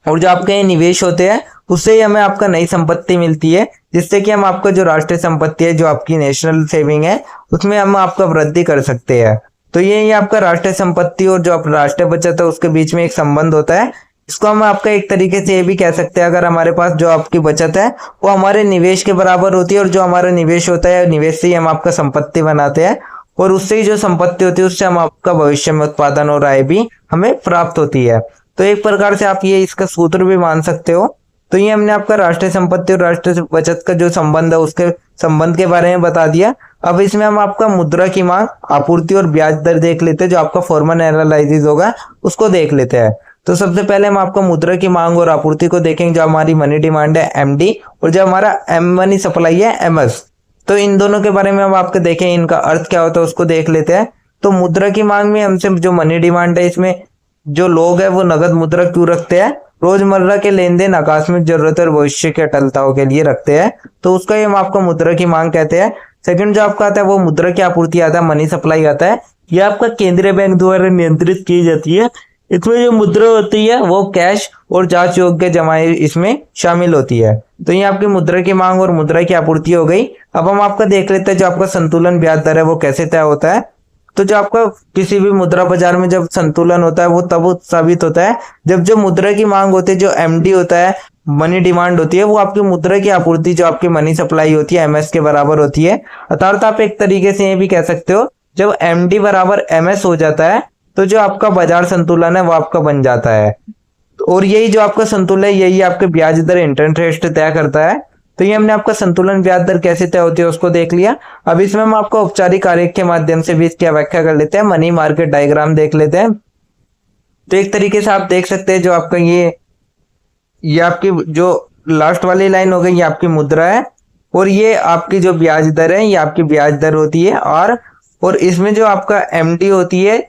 A: और जो आपके निवेश होते हैं उससे ही हमें आपका नई संपत्ति मिलती है, जिससे कि हम आपका जो राष्ट्रीय संपत्ति है, जो आपकी नेशनल सेविंग है, उसमें हम आपका वृद्धि कर सकते हैं। तो ये आपका राष्ट्रीय संपत्ति और जो आप राष्ट्रीय बचत है उसके बीच में एक संबंध होता है। इसको हम आपका एक तरीके से ये भी कह सकते हैं, अगर हमारे पास जो आपकी बचत है वो हमारे निवेश के बराबर होती है, और जो हमारा निवेश होता है, निवेश से ही हम आपका संपत्ति बनाते हैं, और उससे ही जो संपत्ति होती है उससे हम आपका भविष्य में उत्पादन और आय भी हमें प्राप्त होती है। तो एक प्रकार से आप ये इसका सूत्र भी मान सकते हो। तो ये हमने आपका राष्ट्रीय संपत्ति और राष्ट्रीय बचत का जो संबंध है उसके संबंध के बारे में बता दिया। अब इसमें हम आपका मुद्रा की मांग, आपूर्ति और ब्याज दर देख लेते हैं, जो आपका फॉर्मल एनालिसिस होगा उसको देख लेते हैं। तो सबसे पहले हम आपका मुद्रा की मांग और आपूर्ति को देखेंगे, जो हमारी मनी डिमांड है MD और जो हमारा M मनी सप्लाई है MS। तो इन दोनों के बारे में हम आपको देखें, इनका अर्थ क्या होता है उसको देख लेते हैं। तो मुद्रा की मांग में हमसे जो मनी डिमांड है, इसमें जो लोग है वो नगद मुद्रा क्यों रखते हैं, रोजमर्रा के लेन देन, आकस्मिक जरूरत और भविष्य की अटलताओं के लिए रखते हैं, तो उसका ही हम आपको मुद्रा की मांग कहते हैं। सेकंड जो आपका आता है वो मुद्रा की आपूर्ति आता है, मनी सप्लाई आता है। ये आपका केंद्रीय बैंक द्वारा नियंत्रित की जाती है। इसमें जो मुद्रा होती है वो कैश और जांच योग्य जमाएं इसमें शामिल होती है। तो ये आपकी मुद्रा की मांग और मुद्रा की आपूर्ति हो गई। अब हम आपका देख लेते हैं जो आपका संतुलन ब्याज दर है वो कैसे तय होता है। तो जो आपका किसी भी मुद्रा बाजार में जब संतुलन होता है वो तब साबित होता है जब जो मुद्रा की मांग होती है, जो MD होता है, मनी डिमांड होती है, वो आपकी मुद्रा की आपूर्ति जो आपकी मनी सप्लाई होती है MS के बराबर होती है। अर्थात आप एक तरीके से ये भी कह सकते हो, जब MD बराबर MS हो जाता है तो जो आपका बाजार संतुलन है वो आपका बन जाता है। और यही जो आपका संतुलन है, यही आपके ब्याज दर इंटरेस्ट तय करता है। तो ये हमने आपका संतुलन ब्याज दर कैसे तय होती है उसको देख लिया। अब इसमें हम आपको औपचारिक आरेख के माध्यम से भी इसकी व्याख्या कर लेते हैं। मनी मार्केट डायग्राम देख लेते हैं। तो एक तरीके से आप देख सकते हैं, जो आपका ये आपकी जो लास्ट वाली लाइन हो गई, ये आपकी मुद्रा है, और ये आपकी जो ब्याज दर है ये आपकी ब्याज दर होती है। और इसमें जो आपका MD होती है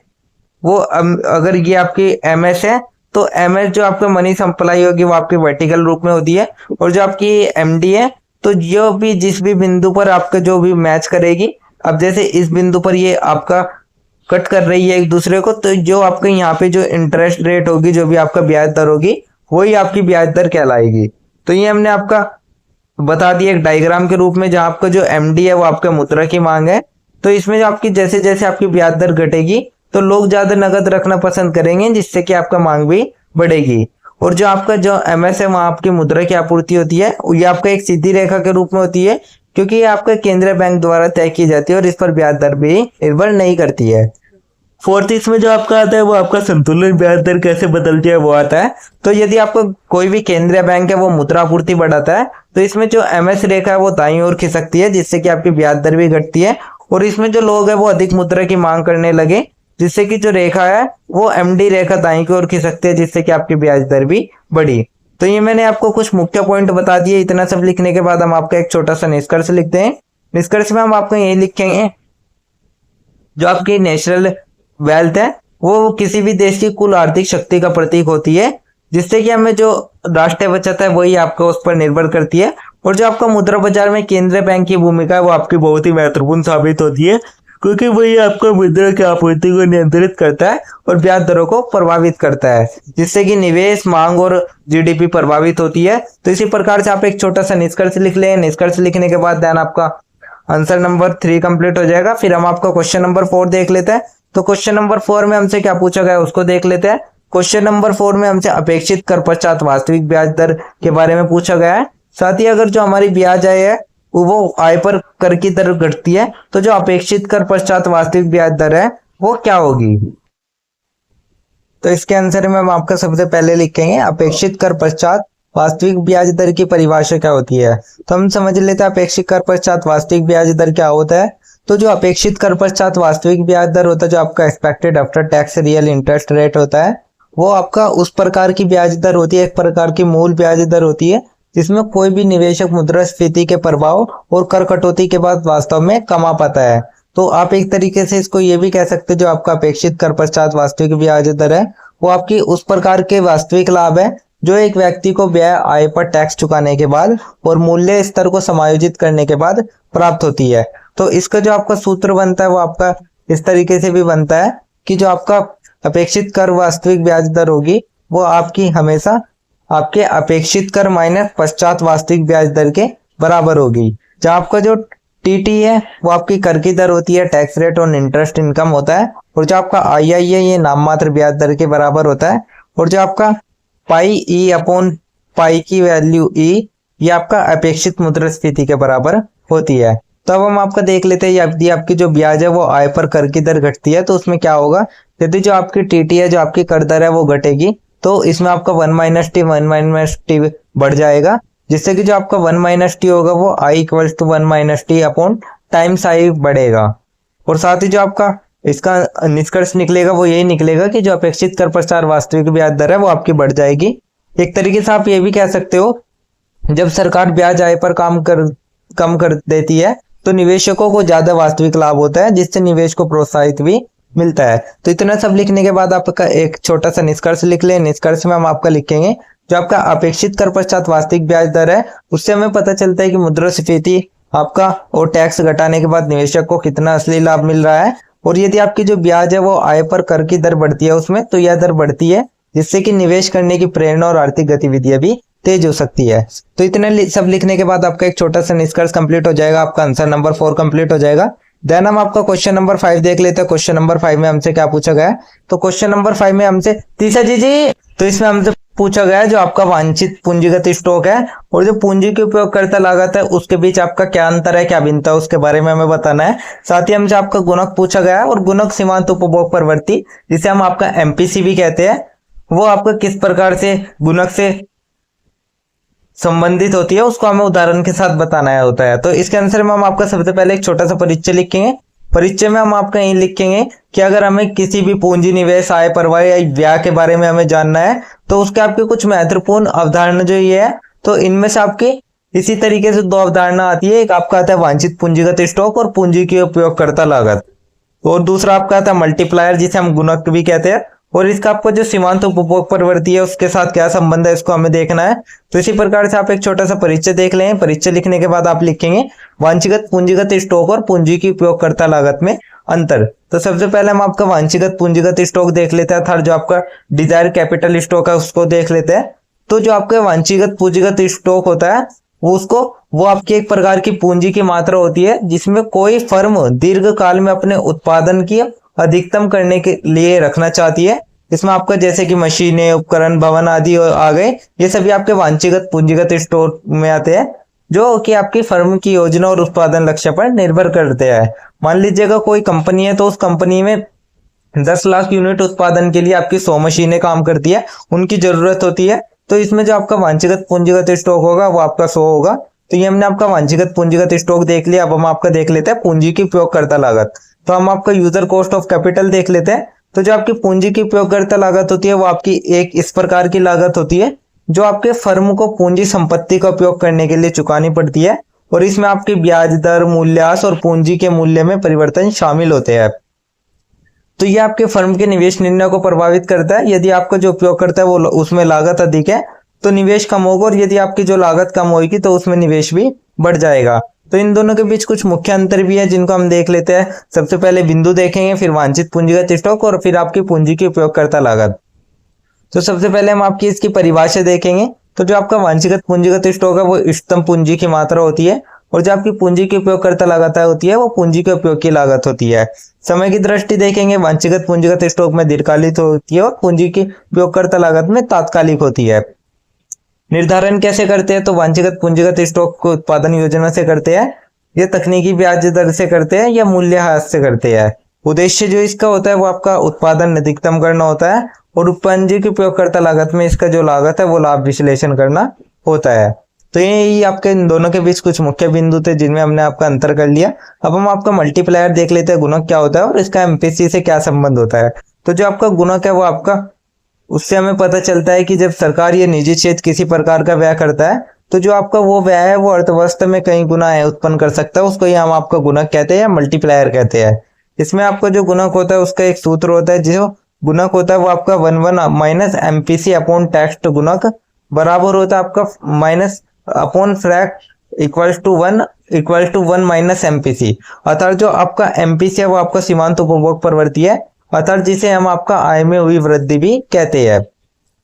A: वो अगर ये आपकी MS है तो MS जो आपका मनी सप्लाई होगी वो आपकी वर्टिकल रूप में होती है, और जो आपकी MD है तो जो भी जिस भी बिंदु पर आपका जो भी मैच करेगी, अब जैसे इस बिंदु पर ये आपका कट कर रही है एक दूसरे को, तो जो आपके यहाँ पे जो इंटरेस्ट रेट होगी, जो भी आपका ब्याज दर होगी, वही आपकी ब्याज दर कहलाएगी। तो ये हमने आपका बता दिया एक डायग्राम के रूप में, जहाँ आपका जो MD है वो आपका मुद्रा की मांग है। तो इसमें जो आपकी जैसे जैसे आपकी ब्याज दर घटेगी तो लोग ज्यादा नगद रखना पसंद करेंगे, जिससे कि आपका मांग भी बढ़ेगी। और जो आपका जो MS है वहां आपकी मुद्रा की आपूर्ति होती है, ये आपका एक सीधी रेखा के रूप में होती है, क्योंकि ये आपका केंद्रीय बैंक द्वारा तय की जाती है और इस पर ब्याज दर भी निर्भर नहीं करती है। फोर्थ इसमें जो आपका आता है वो आपका संतुलित ब्याज दर कैसे बदलती है वो आता है। तो यदि आपको कोई भी केंद्रीय बैंक है वो मुद्रापूर्ति बढ़ाता है तो इसमें जो एमएस रेखा है वो दाईं ओर खिसकती है, जिससे कि आपकी ब्याज दर भी घटती है। और इसमें जो लोग है वो अधिक मुद्रा की मांग करने लगे, जिससे कि जो रेखा है वो एमडी रेखा दाईं की ओर खिसकती है, जिससे कि आपकी ब्याज दर भी बढ़ी। तो ये मैंने आपको कुछ मुख्य पॉइंट बता दिए। इतना सब लिखने के बाद हम आपका एक छोटा सा निष्कर्ष लिखते हैं। निष्कर्ष में हम आपको ये लिखेंगे, जो आपकी नेचुरल वेल्थ है वो किसी भी देश की कुल आर्थिक शक्ति का प्रतीक होती है, जिससे कि हमें जो राष्ट्रीय बचत है वही आपको उस पर निर्भर करती है। और जो आपका मुद्रा बाजार में केंद्रीय बैंक की भूमिका है वो आपकी बहुत ही महत्वपूर्ण साबित होती है, क्योंकि वही आपको मुद्रा की आपूर्ति को नियंत्रित करता है और ब्याज दरों को प्रभावित करता है, जिससे कि निवेश, मांग और जीडीपी प्रभावित होती है। तो इसी प्रकार से आप एक छोटा सा निष्कर्ष लिख लें। निष्कर्ष लिखने के बाद देन आपका आंसर नंबर 3 कंप्लीट हो जाएगा। फिर हम आपका क्वेश्चन नंबर 4 देख लेते हैं। तो क्वेश्चन नंबर 4 में हमसे क्या पूछा गया उसको देख लेते हैं। क्वेश्चन नंबर 4 में हमसे अपेक्षित कर पश्चात वास्तविक ब्याज दर के बारे में पूछा गया है। साथ ही अगर जो हमारी ब्याज आय है वो आय पर कर की दर घटती है तो जो अपेक्षित कर पश्चात वास्तविक ब्याज दर है वो क्या होगी। तो इसके आंसर में हम आपका सबसे पहले लिखेंगे अपेक्षित कर पश्चात वास्तविक ब्याज दर की परिभाषा क्या होती है। तो हम समझ लेते हैं अपेक्षित कर पश्चात वास्तविक ब्याज दर क्या होता है। तो जो अपेक्षित कर पश्चात वास्तविक ब्याज दर होता है, जो आपका expected after tax real interest rate होता है, वो आपका उस प्रकार की ब्याज दर होती है, एक प्रकार की मूल ब्याज दर होती है, जिसमें कोई भी निवेशक मुद्रास्फीति के प्रभाव और कर कटौती के बाद वास्तव में कमा पाता है। तो आप एक तरीके से इसको ये भी कह सकते हैं, जो आपका अपेक्षित कर पश्चात वास्तविक ब्याज दर है वो आपकी उस प्रकार के वास्तविक लाभ है जो एक व्यक्ति को व्यय आय पर टैक्स चुकाने के बाद और मूल्य स्तर को समायोजित करने के बाद प्राप्त होती है। तो इसका जो आपका सूत्र बनता है वो आपका इस तरीके से भी बनता है कि जो आपका अपेक्षित कर वास्तविक ब्याज दर होगी वो आपकी हमेशा आपके अपेक्षित कर माइनस पश्चात वास्तविक ब्याज दर के बराबर होगी। जहाँ आपका जो टीटी है वो आपकी कर की दर होती है, tax rate on interest income होता है। और जो आपका आई है ये नाम मात्र ब्याज दर के बराबर होता है। और जो आपका पाई ई अपॉन पाई की वैल्यू ई ये आपका अपेक्षित मुद्रास्फीति के बराबर होती है। तो अब हम आपका देख लेते हैं यदि आपकी जो ब्याज है वो आय पर कर की दर घटती है तो उसमें क्या होगा। यदि जो आपकी टीटी है, जो आपकी कर दर है वो घटेगी तो इसमें आपका 1 - टी बढ़ जाएगा, जिससे कि जो आपका 1 - टी होगा वो I equals to 1 - T upon times I बढ़ेगा। और साथ ही जो आपका इसका निष्कर्ष निकलेगा वो यही निकलेगा कि जो अपेक्षित कर पश्चात वास्तविक ब्याज दर है वो आपकी बढ़ जाएगी। एक तरीके से आप ये भी कह सकते हो, जब सरकार ब्याज आय पर कम कर देती है तो निवेशकों को ज्यादा वास्तविक लाभ होता है, जिससे निवेश को प्रोत्साहित भी मिलता है। तो इतना सब लिखने के बाद आपका एक छोटा सा निष्कर्ष लिख लें। निष्कर्ष में हम आपका लिखेंगे जो आपका अपेक्षित कर पश्चात वास्तविक ब्याज दर है उससे हमें पता चलता है कि मुद्रास्फीति आपका और टैक्स घटाने के बाद निवेशक को कितना असली लाभ मिल रहा है। और यदि आपकी जो ब्याज है वो आय पर कर की दर बढ़ती है उसमें तो यह दर बढ़ती है, जिससे कि निवेश करने की प्रेरणा और आर्थिक गतिविधियां भी तेज हो सकती है। तो इतना सब लिखने के बाद आपका एक छोटा सा निष्कर्ष कंप्लीट हो जाएगा, आपका आंसर नंबर 4 कंप्लीट हो जाएगा। देन हम आपका क्वेश्चन नंबर 5 देख लेते हैं। क्वेश्चन नंबर 5 में हमसे क्या पूछा गया है। तो क्वेश्चन नंबर 5 में हमसे तीसरा जी तो इसमें हमसे पूछा गया है जो आपका वांछित पूंजीगत स्टॉक है और जो पूंजी की उपयोगकर्ता लागत है उसके बीच आपका क्या अंतर है, क्या भिन्नता है, उसके बारे में हमें बताना है। साथ ही हमसे आपका गुणक पूछा गया है और गुणक सीमांत उपभोग प्रवृत्ति जिसे हम आपका एमपीसी भी कहते हैं वो आपका किस प्रकार से गुणक से संबंधित होती है उसको हमें उदाहरण के साथ बताना होता है। तो इसके आंसर में हम आपका सबसे पहले एक छोटा सा परिचय लिखेंगे। परिचय में हम आपका यही लिखेंगे कि अगर हमें किसी भी पूंजी निवेश आय परवाह या व्यय के बारे में हमें जानना है तो उसके आपके कुछ महत्वपूर्ण अवधारणा जो ये है, तो इनमें से आपकी इसी तरीके से 2 अवधारणा आती है। एक आपका आता है वांछित पूंजीगत स्टॉक और पूंजी की उपयोगकर्ता लागत, और दूसरा आपका आता है मल्टीप्लायर जिसे हम गुणक भी कहते हैं। और इसका आपको जो सीमांत उपभोग प्रवृत्ति है उसके साथ क्या संबंध है इसको हमें देखना है। तो इसी प्रकार से आप एक छोटा सा परिचय देख लें। परिचय लिखने के बाद आप लिखेंगे वांछित पूंजीगत स्टॉक और पूंजी की उपयोगकर्ता लागत में अंतर। तो सबसे पहले हम आपका वांछित पूंजीगत स्टॉक देख लेते हैं, अर्थात जो आपका डिजायर कैपिटल स्टॉक है उसको देख लेते हैं। तो जो आपका वांछित पूंजीगत स्टॉक होता है वो आपकी एक प्रकार की पूंजी की मात्रा होती है जिसमें कोई फर्म दीर्घ काल में अपने उत्पादन की अधिकतम करने के लिए रखना चाहती है। इसमें आपका जैसे कि मशीनें, उपकरण, भवन आदि आ गए, ये सभी आपके वांछित पूंजीगत स्टॉक में आते हैं। जो कि आपकी फर्म की योजना और उत्पादन लक्ष्य पर निर्भर करते हैं। मान लीजिएगा कोई कंपनी है, तो उस कंपनी में 10 लाख यूनिट उत्पादन के लिए आपकी 100 मशीनें काम करती है, उनकी जरूरत होती है। तो इसमें जो आपका वांछित पूंजीगत स्टॉक होगा वो आपका 100 होगा। तो ये हमने आपका वांछित पूंजीगत स्टॉक देख लिया। अब हम आपका देख लेते हैं पूंजी की उपयोगकर्ता लागत। तो हम आपका यूजर कॉस्ट ऑफ कैपिटल देख लेते हैं। तो जो आपकी पूंजी की उपयोगकर्ता लागत होती है वो आपकी एक इस प्रकार की लागत होती है जो आपके फर्म को पूंजी संपत्ति का उपयोग करने के लिए चुकानी पड़ती है, और इसमें आपकी ब्याज दर, मूल्यह्रास और पूंजी के मूल्य में परिवर्तन शामिल होते हैं। तो ये आपके फर्म के निवेश निर्णय को प्रभावित करता है। यदि आपका जो उपयोगकर्ता है वो उसमें लागत अधिक है तो निवेश कम होगा, और यदि आपकी जो लागत कम होगी तो उसमें निवेश भी बढ़ जाएगा। तो इन दोनों के बीच कुछ मुख्य अंतर भी है जिनको हम देख लेते हैं। सबसे पहले बिंदु देखेंगे, फिर वांछित पूंजीगत स्टॉक और फिर आपकी पूंजी की उपयोगकर्ता लागत। तो सबसे पहले हम आपकी इसकी परिभाषा देखेंगे। तो जो आपका वांछित पूंजीगत स्टॉक है वो इष्टतम पूंजी की मात्रा होती है, और जो आपकी पूंजी की उपयोगकर्ता लागत होती है वो पूंजी के उपयोग की लागत होती है। समय की दृष्टि देखेंगे, वांछित पूंजीगत स्टॉक में दीर्घकालिक होती है और पूंजी की उपयोगकर्ता लागत में तात्कालिक होती है। निर्धारण कैसे करते हैं? तो वांछित पूंजीगत स्टॉक को उत्पादन योजना से करते हैं, या तकनीकी ब्याज दर से करते हैं, या मूल्यह्रास से करते हैं। उद्देश्य जो इसका होता है वो आपका उत्पादन अधिकतम करना होता है, और पूंजी की उपयोगकर्ता लागत में इसका जो लागत है वो लाभ विश्लेषण करना होता है। तो ये आपके इन दोनों के बीच कुछ मुख्य बिंदु थे जिनमें हमने आपका अंतर कर लिया। अब हम आपका मल्टीप्लायर देख लेते हैं, गुणक क्या होता है और इसका एमपीसी से क्या संबंध होता है। तो जो आपका गुणक है वो आपका, उससे हमें पता चलता है कि जब सरकार या निजी क्षेत्र किसी प्रकार का व्यय करता है तो जो आपका वो व्यय है वो अर्थव्यवस्था में कई गुना उत्पन्न कर सकता है, उसको ही हम आपका गुणक कहते हैं या मल्टीप्लायर कहते हैं। इसमें आपका जो गुणक होता है उसका एक सूत्र होता है, जो गुणक होता है वो आपका 1 माइनस एमपीसी अपॉन टैक्स गुणक बराबर होता है आपका minus upon frac equal to 1 minus MPC. अर्थात जो आपका एमपीसी है वो आपका सीमांत उपभोग प्रवृत्ति है, अर्थात जिसे हम आपका आय में हुई वृद्धि भी कहते हैं।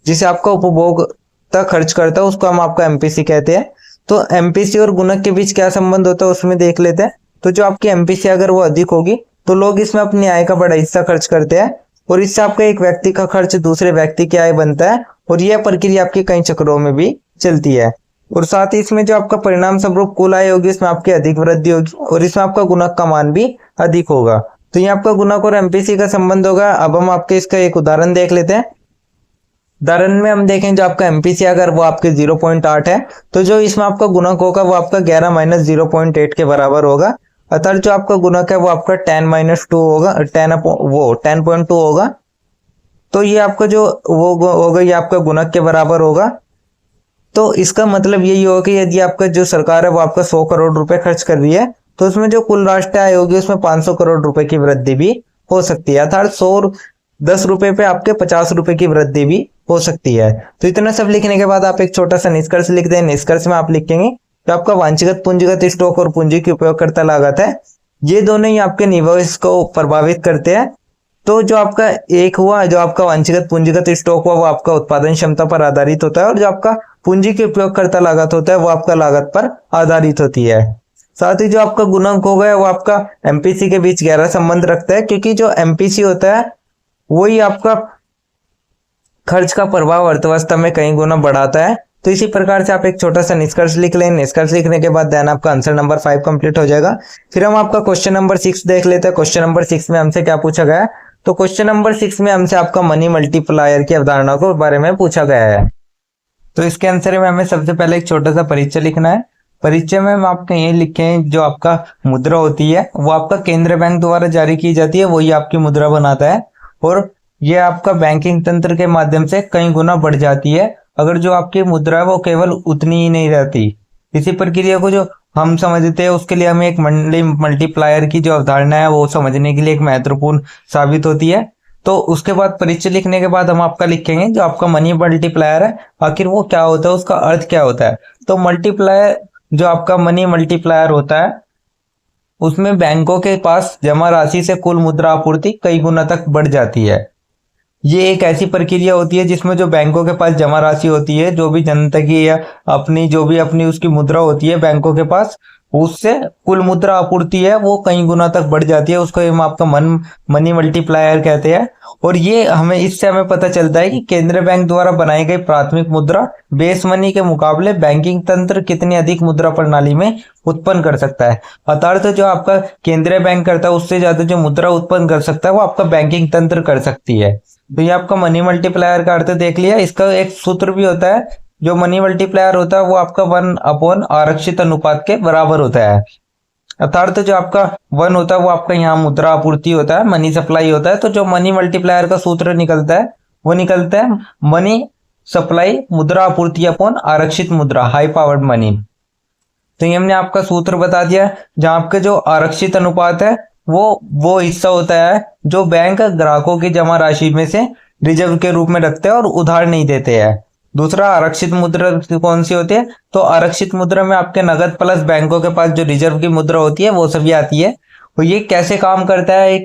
A: जिसे आपका उपभोक्ता खर्च करता है उसको हम आपका एमपीसी कहते हैं। तो एमपीसी और गुणक के बीच क्या संबंध होता है उसमें देख लेते हैं। तो जो आपकी एमपीसी अगर वो अधिक होगी तो लोग इसमें अपनी आय का बड़ा हिस्सा खर्च करते हैं, और इससे आपका एक व्यक्ति का खर्च दूसरे व्यक्ति की आय बनता है, और यह प्रक्रिया आपकी कई चक्रों में भी चलती है। और साथ ही इसमें जो आपका परिणाम स्वरूप कुल आय होगी इसमें आपकी अधिक वृद्धि होगी, और इसमें आपका गुणक का मान भी अधिक होगा। तो ये आपका गुणक और एमपीसी का संबंध होगा। अब हम आपके इसका एक उदाहरण देख लेते हैं। उदाहरण में हम देखें जो आपका एमपीसी अगर वो आपके 0.8 है तो जो इसमें आपका गुणक होगा वो आपका 11 माइनस 0.8 के बराबर होगा। अतः जो आपका गुणक है वो आपका 10 माइनस 2 होगा, 10.2 होगा। तो ये आपका जो वो होगा ये आपका गुणक के बराबर होगा। तो इसका मतलब यही होगा कि यदि आपका जो सरकार है वो आपका 100 करोड़ रुपए खर्च कर रही है तो उसमें जो कुल राष्ट्रीय आय होगी उसमें 500 करोड़ रुपए की वृद्धि भी हो सकती है, अर्थात 110 रुपए पे आपके 50 रुपए की वृद्धि भी हो सकती है। तो इतना सब लिखने के बाद आप एक छोटा सा निष्कर्ष लिख दें। निष्कर्ष में आप लिखेंगे कि आपका वांछित पूंजीगत स्टॉक और पूंजी की उपयोगकर्ता लागत है, ये दोनों ही आपके निवेश को प्रभावित करते हैं। तो जो आपका एक हुआ, जो आपका वांछित पूंजीगत स्टॉक हुआ वो आपका उत्पादन क्षमता पर आधारित होता है, और जो आपका पूंजी की उपयोगकर्ता लागत होता है वो आपका लागत पर आधारित होती है। साथ ही जो आपका गुणक हो गया वो आपका एमपीसी के बीच गहरा संबंध रखता है, क्योंकि जो एमपीसी होता है वही आपका खर्च का प्रभाव अर्थव्यवस्था में कई गुना बढ़ाता है। तो इसी प्रकार से आप एक छोटा सा निष्कर्ष लिख लें। निष्कर्ष लिखने के बाद देन आपका आंसर नंबर 5 कंप्लीट हो जाएगा। फिर हम आपका क्वेश्चन नंबर 6 देख लेते हैं। क्वेश्चन नंबर 6 में हमसे क्या पूछा गया है? तो क्वेश्चन नंबर 6 में हमसे आपका मनी मल्टीप्लायर की अवधारणा के बारे में पूछा गया है। तो इसके आंसर में हमें सबसे पहले एक छोटा सा परिचय लिखना है। परिचय में हम आपके ये लिखें जो आपका मुद्रा होती है वो आपका केंद्रीय बैंक द्वारा जारी की जाती है, वही आपकी मुद्रा बनाता है, और ये आपका बैंकिंग तंत्र के माध्यम से कई गुना बढ़ जाती है अगर जो आपकी मुद्रा है वो केवल उतनी ही नहीं रहती। इसी प्रक्रिया को जो हम समझते हैं उसके लिए हमें एक मल्टीप्लायर की जो अवधारणा है वो समझने के लिए एक महत्वपूर्ण साबित होती है। तो उसके बाद परिचय लिखने के बाद हम आपका लिखेंगे जो आपका मनी मल्टीप्लायर है आखिर वो क्या होता है, उसका अर्थ क्या होता है। तो मल्टीप्लायर जो आपका मनी मल्टीप्लायर होता है उसमें बैंकों के पास जमा राशि से कुल मुद्रा आपूर्ति कई गुना तक बढ़ जाती है। ये एक ऐसी प्रक्रिया होती है जिसमें जो बैंकों के पास जमा राशि होती है, जो भी जनता की या अपनी जो भी अपनी उसकी मुद्रा होती है बैंकों के पास, उससे कुल मुद्रा आपूर्ति है वो कई गुना तक बढ़ जाती है। उसको हम आपका मनी मल्टीप्लायर कहते हैं। और ये इससे हमें पता चलता है कि केंद्रीय बैंक द्वारा बनाई गई प्राथमिक मुद्रा बेस मनी के मुकाबले बैंकिंग तंत्र कितनी अधिक मुद्रा प्रणाली में उत्पन्न कर सकता है। अर्थात जो आपका केंद्रीय बैंक करता है उससे ज्यादा जो मुद्रा उत्पन्न कर सकता है वो आपका बैंकिंग तंत्र कर सकती है। तो ये आपका मनी मल्टीप्लायर का अर्थ देख लिया। इसका एक सूत्र भी होता है, जो मनी मल्टीप्लायर होता है वो आपका 1 आरक्षित अनुपात के बराबर होता है। अर्थात जो आपका 1 होता है वो आपका यहाँ मुद्रा आपूर्ति होता है, मनी सप्लाई होता है। तो जो मनी मल्टीप्लायर का सूत्र निकलता है वो निकलता है मनी सप्लाई मुद्रा आपूर्ति अपॉन आरक्षित मुद्रा हाई पावर्ड मनी। तो ये हमने आपका सूत्र बता दिया। जहां आपके जो आरक्षित अनुपात है वो हिस्सा होता है जो बैंक ग्राहकों की जमा राशि में से रिजर्व के रूप में रखते हैं और उधार नहीं देते हैं। दूसरा आरक्षित मुद्रा कौन सी होती है? तो आरक्षित मुद्रा में आपके नगद प्लस बैंकों के पास जो रिजर्व की मुद्रा होती है वो सभी आती है। और ये कैसे काम करता है,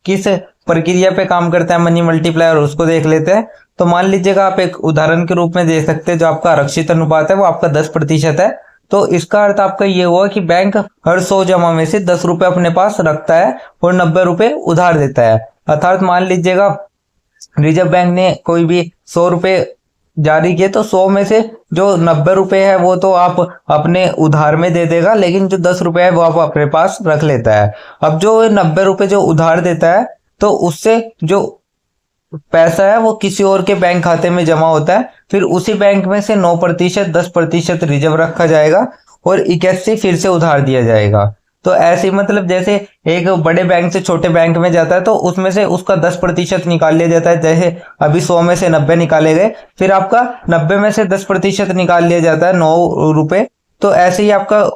A: किस प्रक्रिया पे काम करता है मनी मल्टीप्लायर, उसको देख लेते हैं। तो मान लीजिएगा आप एक उदाहरण के रूप में दे सकते हैं, जो आपका आरक्षित अनुपात है वो आपका 10% है। तो इसका अर्थ आपका ये हुआ कि बैंक हर 100 जमा में से 10 रुपए अपने पास रखता है और 90 रुपए उधार देता है। अर्थात मान लीजिएगा रिजर्व बैंक ने कोई भी 100 रुपए जारी किए, तो 100 में से जो 90 रुपए है वो तो आप अपने उधार में दे देगा, लेकिन जो 10 रुपए है वो आप अपने पास रख लेता है। अब जो 90 रुपए जो उधार देता है तो उससे जो पैसा है वो किसी और के बैंक खाते में जमा होता है। फिर उसी बैंक में से 9%, 10% रिजर्व रखा जाएगा और 81 फिर से उधार दिया जाएगा। तो ऐसे मतलब जैसे एक बड़े बैंक से छोटे बैंक में जाता है तो उसमें से उसका 10% निकाल लिया जाता है। जैसे अभी 100 में से 90 निकाले गए, फिर आपका 90 में से 10% निकाल लिया जाता है 9 रुपए। तो ऐसे ही आपका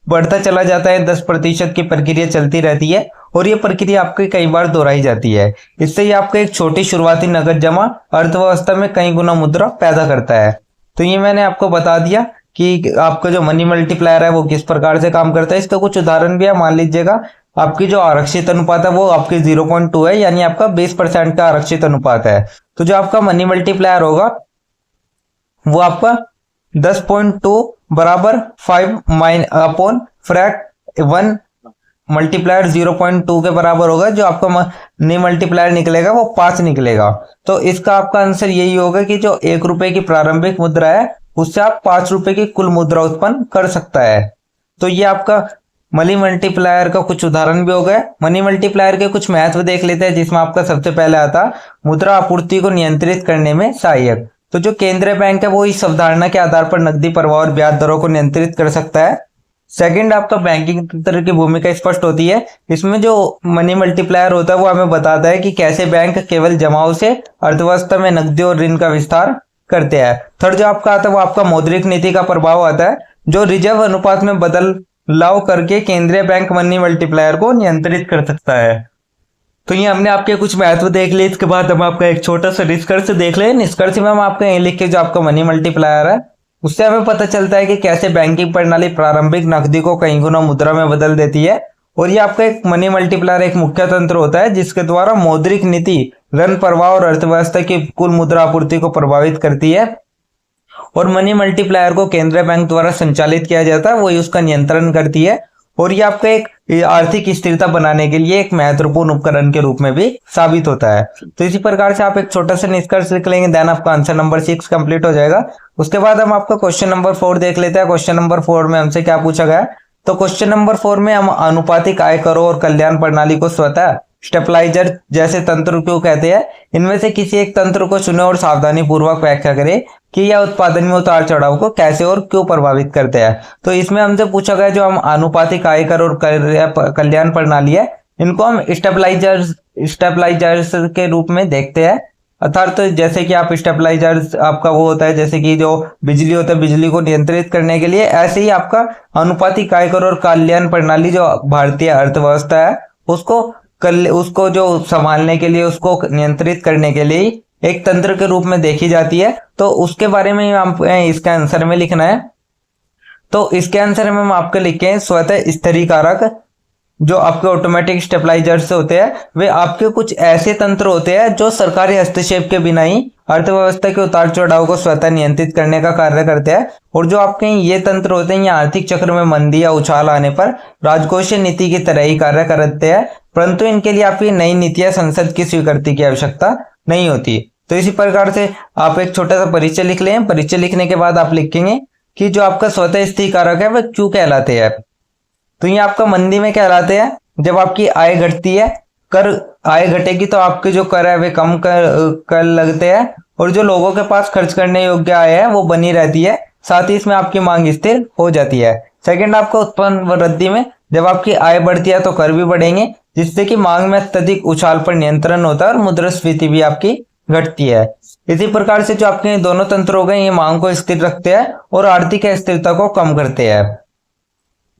A: बढ़ता चला जाता है, 10% की प्रक्रिया चलती रहती है और ये प्रक्रिया आपकी कई बार दोहराई जाती है। इससे ही आपका एक छोटी शुरुआती नगद जमा अर्थव्यवस्था में कई गुना मुद्रा पैदा करता है। तो ये मैंने आपको बता दिया कि आपका जो मनी मल्टीप्लायर है वो किस प्रकार से काम करता है। इसका कुछ उदाहरण भी है। मान लीजिएगा आपकी जो आरक्षित अनुपात है वो आपकी 0.2 है, यानी आपका 20% का आरक्षित अनुपात है। तो जो आपका मनी मल्टीप्लायर होगा वो आपका 10.2 बराबर 5 अपॉन फ्रैक्ट 1 मल्टीप्लायर 0.2 के बराबर होगा। जो आपका मनी मल्टीप्लायर निकलेगा वो 5 निकलेगा। तो इसका आपका आंसर यही होगा कि जो 1 रुपए की प्रारंभिक मुद्रा है उससे आप 5 रुपए की कुल मुद्रा उत्पन्न कर सकता है। तो ये आपका मनी मल्टीप्लायर का कुछ उदाहरण भी हो गए। मनी मल्टीप्लायर के कुछ महत्व देख लेते हैं, जिसमें आपका सबसे पहले आता मुद्रा आपूर्ति को नियंत्रित करने में सहायक। तो जो केंद्रीय बैंक है वो इस अवधारणा के आधार पर नकदी प्रवाह और ब्याज दरों को नियंत्रित कर सकता है। सेकंड, आपका बैंकिंग तंत्र की भूमिका स्पष्ट होती है। इसमें जो मनी मल्टीप्लायर होता है वो हमें बताता है कि कैसे बैंक केवल जमाओं से अर्थव्यवस्था में नकदी और ऋण का विस्तार करते हैं। थर्ड जो आपका आता है वो आपका मौद्रिक नीति का प्रभाव आता है, जो रिजर्व अनुपात में बदलाव करके केंद्रीय बैंक मनी मल्टीप्लायर को नियंत्रित कर सकता है। तो ये हमने आपके कुछ महत्व देख लिए। इसके बाद हम आपका एक छोटा सा निष्कर्ष देख ले। निष्कर्ष में हम आपको ये लिख के जो आपका मनी मल्टीप्लायर है उससे हमें पता चलता है कि कैसे बैंकिंग प्रणाली प्रारंभिक नकदी को कई गुना मुद्रा में बदल देती है। और ये आपका एक मनी मल्टीप्लायर एक मुख्य तंत्र होता है जिसके द्वारा मौद्रिक नीति ऋण प्रवाह और अर्थव्यवस्था की कुल मुद्रा आपूर्ति को प्रभावित करती है। और मनी मल्टीप्लायर को केंद्रीय बैंक द्वारा संचालित किया जाता है, वही उसका नियंत्रण करती है। और ये आपका एक आर्थिक स्थिरता बनाने के लिए एक महत्वपूर्ण उपकरण के रूप में भी साबित होता है। तो इसी प्रकार से आप एक छोटा सा निष्कर्ष लिख लेंगे, देन आपका आंसर नंबर 6 कंप्लीट हो जाएगा। उसके बाद हम आपका क्वेश्चन नंबर 4 देख लेते हैं। क्वेश्चन नंबर 4 में हमसे क्या पूछा गया? तो क्वेश्चन नंबर 4 में हम अनुपातिक आय करों और कल्याण प्रणाली को स्वतः स्टेबलाइजर जैसे तंत्र क्यों कहते हैं, इनमें से किसी एक तंत्र को चुने और सावधानी पूर्वक व्याख्या करें कि यह उत्पादन में उतार चढ़ाव को कैसे और क्यों प्रभावित करते हैं। तो इसमें हमसे पूछा गया जो हम अनुपातिक आय कर और कल्याण प्रणाली है इनको हम स्टेबलाइजर्स के रूप में देखते हैं। अर्थात तो जैसे कि आप स्टेबलाइजर्स आपका वो होता है जैसे कि जो बिजली होता है, बिजली को नियंत्रित करने के लिए, ऐसे ही आपका अनुपातिक आय कर और कल्याण प्रणाली जो भारतीय अर्थव्यवस्था है उसको जो संभालने के लिए, उसको नियंत्रित करने के लिए एक तंत्र के रूप में देखी जाती है। तो उसके बारे में हम इसके आंसर में लिखना है। तो इसके आंसर में हम आपको लिखे स्वतः स्थिरीकारक जो आपके ऑटोमेटिक स्टेबलाइजर्स होते हैं वे आपके कुछ ऐसे तंत्र होते हैं जो सरकारी हस्तक्षेप के बिना ही अर्थव्यवस्था के उतार चढ़ाव को स्वतः नियंत्रित करने का कार्य करते हैं। और जो आपके ये तंत्र होते हैं ये आर्थिक चक्र में मंदी या उछाल आने पर राजकोषीय नीति की तरह ही कार्य करते हैं, परंतु इनके लिए आपकी नई नीतियां संसद की स्वीकृति की आवश्यकता नहीं होती। तो इसी प्रकार से आप एक छोटा सा परिचय लिख लें। परिचय लिखने के बाद आप लिखेंगे कि जो आपका स्वतः स्थिर कारक है वह क्यों कहलाते हैं। तो ये आपका मंदी में कहलाते हैं जब आपकी आय घटती है, कर आय घटेगी तो आपके जो कर है वे कम कर लगते हैं और जो लोगों के पास खर्च करने योग्य आय है वो बनी रहती है, साथ ही इसमें आपकी मांग स्थिर हो जाती है। सेकंड आपका उत्पन्न वृद्धि में जब आपकी आय बढ़ती है तो कर भी बढ़ेंगे, जिससे कि मांग में अत्यधिक उछाल पर नियंत्रण होता है और मुद्रास्फीति भी आपकी घटती है। इसी प्रकार से जो आपके दोनों तंत्र हो गए ये मांग को स्थिर रखते हैं और आर्थिक अस्थिरता को कम करते हैं।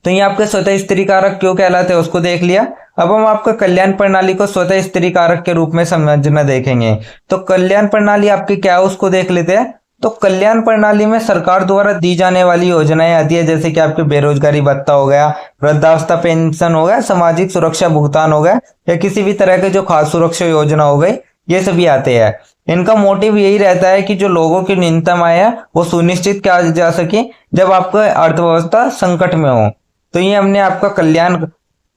A: तो ये आपके स्वतः स्थिर कारक क्यों कहलाते हैं उसको देख लिया। अब हम आपका कल्याण प्रणाली को स्वतः स्थिर कारक के रूप में समझना देखेंगे। तो कल्याण प्रणाली आपकी क्या है उसको देख लेते हैं। तो कल्याण प्रणाली में सरकार द्वारा दी जाने वाली योजनाएं आती है, जैसे कि आपके बेरोजगारी भत्ता हो गया, वृद्धावस्था पेंशन हो गया, सामाजिक सुरक्षा भुगतान हो गया या किसी भी तरह के जो खाद्य सुरक्षा योजना हो गई, ये सभी आते हैं। इनका मोटिव यही रहता है कि जो लोगों की न्यूनतम आय है वो सुनिश्चित किया जा सके जब आपका अर्थव्यवस्था संकट में हो। तो ये हमने आपका कल्याण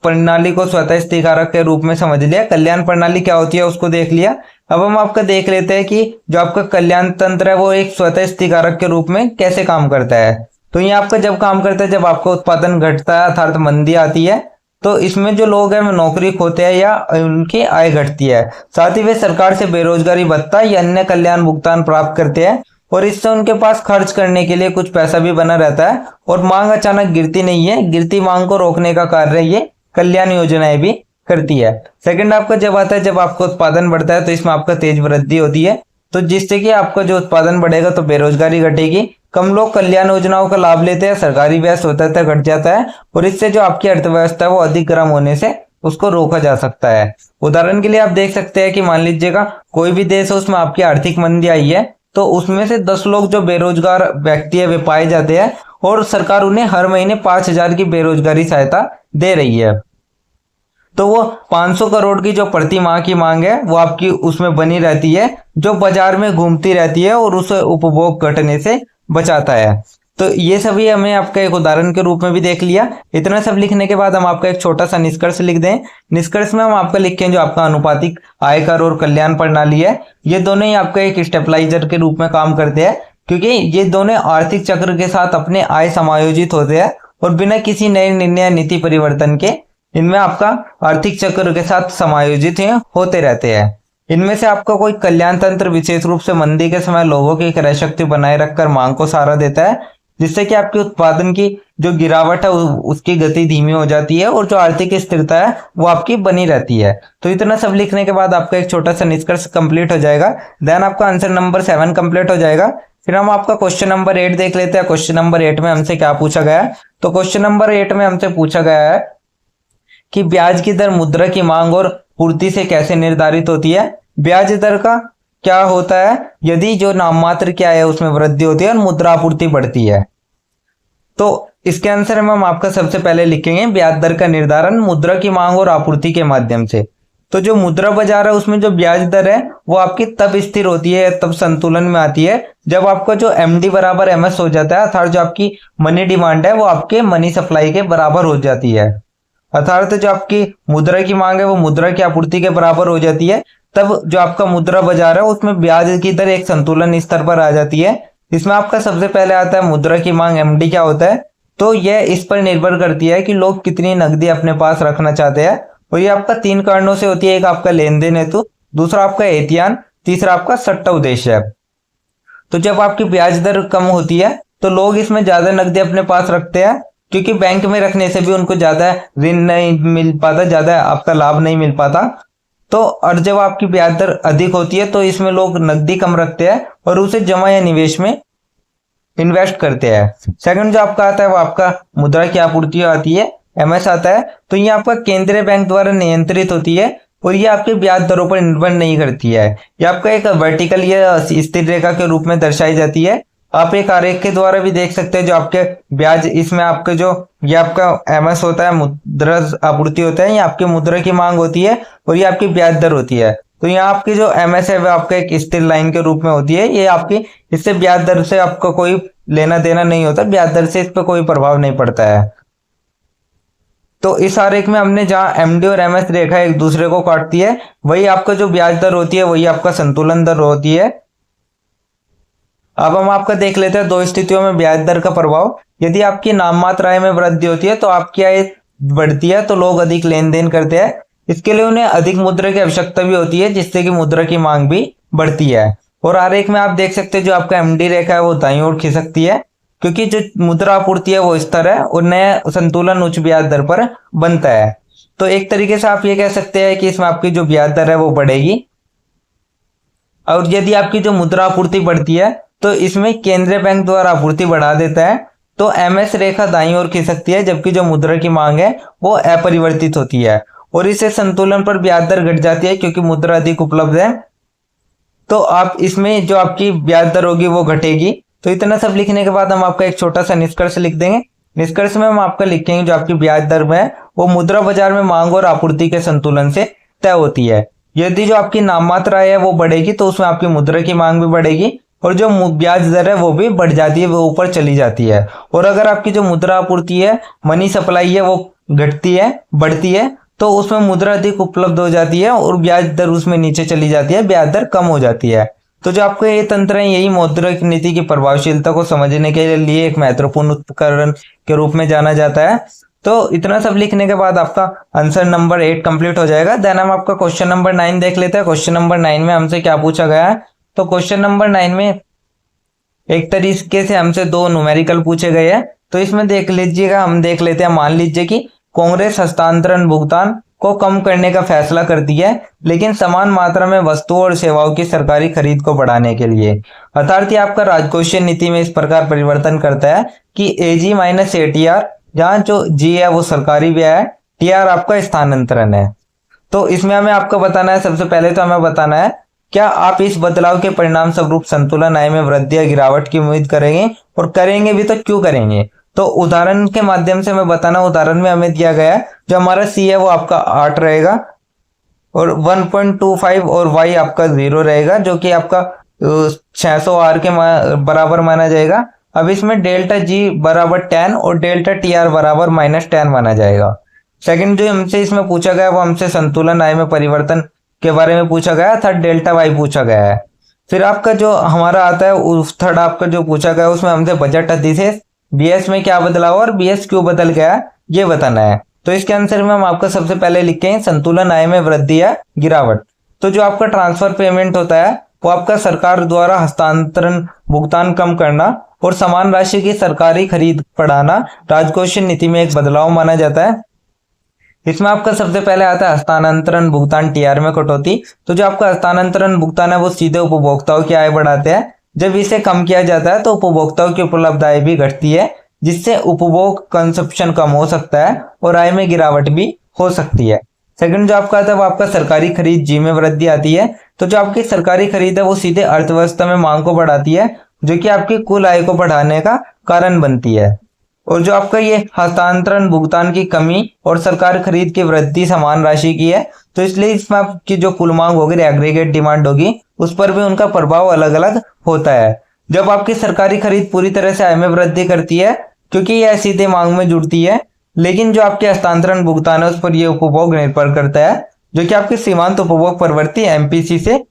A: प्रणाली को स्वतः स्थिर कारक के रूप में समझ लिया। कल्याण प्रणाली क्या होती है उसको देख लिया। अब हम आपका देख लेते हैं कि जो आपका कल्याण तंत्र है वो एक स्वतः स्थिर कारक के रूप में कैसे काम करता है। तो ये आपका जब काम करता है जब आपका उत्पादन घटता है अर्थात मंदी आती है, तो इसमें जो लोग हैं वो नौकरी खोते हैं या उनकी आय घटती है, साथ ही वे सरकार से बेरोजगारी भत्ता या अन्य कल्याण भुगतान प्राप्त करते हैं और इससे उनके पास खर्च करने के लिए कुछ पैसा भी बना रहता है और मांग अचानक गिरती नहीं है। गिरती मांग को रोकने का कार्य ये कल्याण योजनाएं भी करती है। सेकंड आपका जब आता है जब आपका उत्पादन बढ़ता है तो इसमें आपका तेज वृद्धि होती है, तो जिससे कि आपका जो उत्पादन बढ़ेगा तो बेरोजगारी घटेगी, कम लोग कल्याण योजनाओं का लाभ लेते हैं, सरकारी व्यय स्वतः घट जाता है और इससे जो आपकी अर्थव्यवस्था है वो अधिक गर्म होने से उसको रोका जा सकता है। उदाहरण के लिए आप देख सकते हैं कि मान लीजिएगा कोई भी देश है उसमें आपकी आर्थिक मंदी आई है, तो उसमें से 10 लोग जो बेरोजगार व्यक्ति है वे पाए जाते हैं और सरकार उन्हें हर महीने 5,000 की बेरोजगारी सहायता दे रही है। तो वो 500 करोड़ की जो प्रति माह की मांग है वो आपकी उसमें बनी रहती है, जो बाजार में घूमती रहती है और उसे उपभोग घटने से बचाता है। तो ये सभी हमें आपका एक उदाहरण के रूप में भी देख लिया। इतना सब लिखने के बाद हम आपका एक छोटा सा निष्कर्ष लिख दें। निष्कर्ष में हम आपका लिखें जो आपका अनुपातिक आयकर और कल्याण प्रणाली है ये दोनों ही आपका एक स्टेबलाइजर के रूप में काम करते हैं, क्योंकि ये दोनों आर्थिक चक्र के साथ अपने आय समायोजित होते हैं और बिना किसी नए निर्णय नीति परिवर्तन के इनमें आपका आर्थिक चक्र के साथ समायोजित होते रहते हैं। इनमें से आपका कोई कल्याण तंत्र विशेष रूप से मंदी के समय लोगों की क्रय शक्ति बनाए रखकर मांग को सहारा देता है, जिससे कि आपके उत्पादन की जो गिरावट है उसकी गति धीमी हो जाती है और जो आर्थिक स्थिरता है वो आपकी बनी रहती है। तो इतना सब लिखने के बाद आपका एक छोटा सा निष्कर्ष कंप्लीट हो जाएगा। देन आपका आंसर नंबर 7 कंप्लीट हो जाएगा। फिर हम आपका क्वेश्चन नंबर 8 देख लेते हैं। क्वेश्चन नंबर 8 में हमसे क्या पूछा गया है। तो क्वेश्चन नंबर 8 में हमसे पूछा गया है कि ब्याज की दर मुद्रा की मांग और पूर्ति से कैसे निर्धारित होती है। ब्याज दर का क्या होता है यदि जो नाममात्र क्या है उसमें वृद्धि होती है और मुद्रा आपूर्ति बढ़ती है। तो इसके आंसर में हम आपका सबसे पहले लिखेंगे ब्याज दर का निर्धारण मुद्रा की मांग और आपूर्ति के माध्यम से। तो जो मुद्रा बाजार है उसमें जो ब्याज दर है वो आपकी तब स्थिर होती है, तब संतुलन में आती है जब आपका जो एमडी बराबर एमएस हो जाता है, अर्थात जो आपकी मनी डिमांड है वो आपके मनी सप्लाई के बराबर हो जाती है। अर्थात जो आपकी मुद्रा की मांग है वो मुद्रा की आपूर्ति के बराबर हो जाती है, तब जो आपका मुद्रा बाजार है उसमें ब्याज की दर एक संतुलन स्तर पर आ जाती है। इसमें आपका सबसे पहले आता है मुद्रा की मांग। एमडी क्या होता है, तो यह इस पर निर्भर करती है कि लोग कितनी नकदी अपने पास रखना चाहते हैं और ये आपका 3 कारणों से होती है। एक आपका लेन देन हेतु, दूसरा आपका एहतियान, तीसरा आपका सट्टा उद्देश्य है। तो जब आपकी ब्याज दर कम होती है तो लोग इसमें ज्यादा नकदी अपने पास रखते हैं, क्योंकि बैंक में रखने से भी उनको ज्यादा ऋण नहीं मिल पाता, ज्यादा आपका लाभ नहीं मिल पाता। तो और जब आपकी ब्याज दर अधिक होती है तो इसमें लोग नकदी कम रखते हैं और उसे जमा या निवेश में इन्वेस्ट करते हैं। सेकंड जो आपका आता है वो आपका मुद्रा की आपूर्ति आती है, एमएस आता है। तो ये आपका केंद्रीय बैंक द्वारा नियंत्रित होती है और ये आपके ब्याज दरों पर निर्भर नहीं करती है। ये आपका एक वर्टिकल या स्थिर रेखा के रूप में दर्शाई जाती है आप एक आरेख के द्वारा भी देख सकते हैं जो आपके ब्याज, इसमें आपके जो ये आपका एमएस होता है, मुद्रा आपूर्ति होता है, ये आपकी मुद्रा की मांग होती है और ये आपकी ब्याज दर होती है। तो यहाँ आपकी जो एमएस है वो आपका एक स्थिर लाइन के रूप में होती है, ये आपकी, इससे ब्याज दर से आपका कोई लेना देना नहीं होता, ब्याज दर से इस पर कोई प्रभाव नहीं पड़ता है। तो इस आरेख में हमने जहां एमडी और एमएस रेखा एक दूसरे को काटती है, वही आपका जो ब्याज दर होती है वही आपका संतुलन दर होती है। अब हम आपका देख लेते हैं दो स्थितियों में ब्याज दर का प्रभाव। यदि आपकी नाममात्र आय में वृद्धि होती है तो आपकी आय बढ़ती है, तो लोग अधिक लेन देन करते हैं। इसके लिए उन्हें अधिक मुद्रा की आवश्यकता भी होती है, जिससे कि मुद्रा की मांग भी बढ़ती है। और आरेख में आप देख सकते हैं जो आपका एमडी रेखा है वो दाईं ओर खिसकती है, क्योंकि जो मुद्रा आपूर्ति है वो स्थिर है और नया संतुलन उच्च ब्याज दर पर बनता है। तो एक तरीके से आप ये कह सकते हैं कि इसमें आपकी जो ब्याज दर है वो बढ़ेगी। और यदि आपकी जो मुद्रा आपूर्ति बढ़ती है तो इसमें केंद्रीय बैंक द्वारा आपूर्ति बढ़ा देता है, तो एमएस रेखा दाईं ओर खिसकती है, जबकि जो मुद्रा की मांग है वो अपरिवर्तित होती है और इससे संतुलन पर ब्याज दर घट जाती है, क्योंकि मुद्रा अधिक उपलब्ध है। तो आप इसमें जो आपकी ब्याज दर होगी वो घटेगी। तो इतना सब लिखने के बाद हम आपका एक छोटा सा निष्कर्ष लिख देंगे। निष्कर्ष में हम आपका लिखेंगे जो आपकी ब्याज दर है वो मुद्रा बाजार में मांग और आपूर्ति के संतुलन से तय होती है। यदि जो आपकी नाममात्र आय है वो बढ़ेगी तो उसमें आपकी मुद्रा की मांग भी बढ़ेगी और जो ब्याज दर है वो भी बढ़ जाती है, वो ऊपर चली जाती है। और अगर आपकी जो मुद्रा आपूर्ति है, मनी सप्लाई है, वो घटती है, बढ़ती है, तो उसमें मुद्रा अधिक उपलब्ध हो जाती है और ब्याज दर उसमें नीचे चली जाती है, ब्याज दर कम हो जाती है। तो जो आपके ये तंत्र है, यही मौद्रिक नीति की प्रभावशीलता को समझने के लिए एक महत्वपूर्ण उपकरण के रूप में जाना जाता है। तो इतना सब लिखने के बाद आपका आंसर नंबर 8 कंप्लीट हो जाएगा। देन हम आपका क्वेश्चन नंबर 9 देख लेते हैं। क्वेश्चन नंबर 9 में हमसे क्या पूछा गया है? तो क्वेश्चन नंबर 9 में एक तरीके से हमसे दो न्यूमेरिकल पूछे गए हैं। तो इसमें देख लीजिएगा, हम देख लेते हैं। मान लीजिए कि कांग्रेस हस्तांतरण भुगतान को कम करने का फैसला करती है, लेकिन समान मात्रा में वस्तुओं और सेवाओं की सरकारी खरीद को बढ़ाने के लिए। अर्थात आपका राजकोषीय नीति में इस प्रकार परिवर्तन करता है कि एजी माइनस एटीआर, जहां जो जी है वो सरकारी व्यय है, टीआर आपका स्थानांतरण है। तो इसमें हमें आपको बताना है, सबसे पहले तो हमें बताना है क्या आप इस बदलाव के परिणाम स्वरूप संतुलन आय में वृद्धि या गिरावट की उम्मीद करेंगे, और करेंगे भी तो क्यों करेंगे। तो उदाहरण के माध्यम से मैं बताना। उदाहरण में हमें दिया गया है जो हमारा सी है वो आपका 8 रहेगा और 1.25 और वाई आपका 0 रहेगा, जो कि आपका 600 आर के बराबर माना जाएगा। अब इसमें डेल्टा जी बराबर 10 और डेल्टा टी आर बराबर -10 माना जाएगा। सेकंड जो हमसे इसमें पूछा गया वो हमसे संतुलन आय में परिवर्तन के बारे में पूछा गया। थर्ड डेल्टा वाई पूछा गया है। फिर आपका जो हमारा आता है उस थर्ड आपका जो पूछा गया उसमें हमसे बजट अधिशेष, बीएस में क्या बदलाव और बीएस क्यों बदल गया, ये बताना है। तो इसके आंसर में हम आपका सबसे पहले लिखेंगे संतुलन आय में वृद्धि या गिरावट। तो जो आपका ट्रांसफर पेमेंट होता है वो आपका सरकार द्वारा हस्तांतरण भुगतान कम करना और समान राशि की सरकारी खरीद बढ़ाना राजकोषीय नीति में एक बदलाव माना जाता है। इसमें आपका सबसे पहले आता है हस्तांतरण भुगतान टीआर में कटौती। तो जो आपका हस्तांतरण भुगतान है वो सीधे उपभोक्ताओं की आय बढ़ाते हैं। जब इसे कम किया जाता है तो उपभोक्ताओं की उपलब्ध आय भी घटती है, जिससे उपभोग कंजप्शन कम हो सकता है और आय में गिरावट भी हो सकती है। सेकंड जो आपका आता है वो आपका सरकारी खरीद जी में वृद्धि आती है। तो जो आपकी सरकारी खरीद है वो सीधे अर्थव्यवस्था में मांग को बढ़ाती है, जो कि आपकी कुल आय को बढ़ाने का कारण बनती है। और जो आपका ये हस्तांतरण भुगतान की कमी और सरकार खरीद की वृद्धि समान राशि की है, तो इसलिए इसमें आपकी जो कुल मांग होगी, एग्रीगेट डिमांड होगी, उस पर भी उनका प्रभाव अलग अलग होता है। जब आपकी सरकारी खरीद पूरी तरह से आय में वृद्धि करती है, क्योंकि यह सीधे मांग में जुड़ती है, लेकिन जो आपके हस्तांतरण भुगतान है उस पर यह उपभोग निर्भर करता है, जो कि आपके सीमांत उपभोग प्रवृत्ति एमपीसी से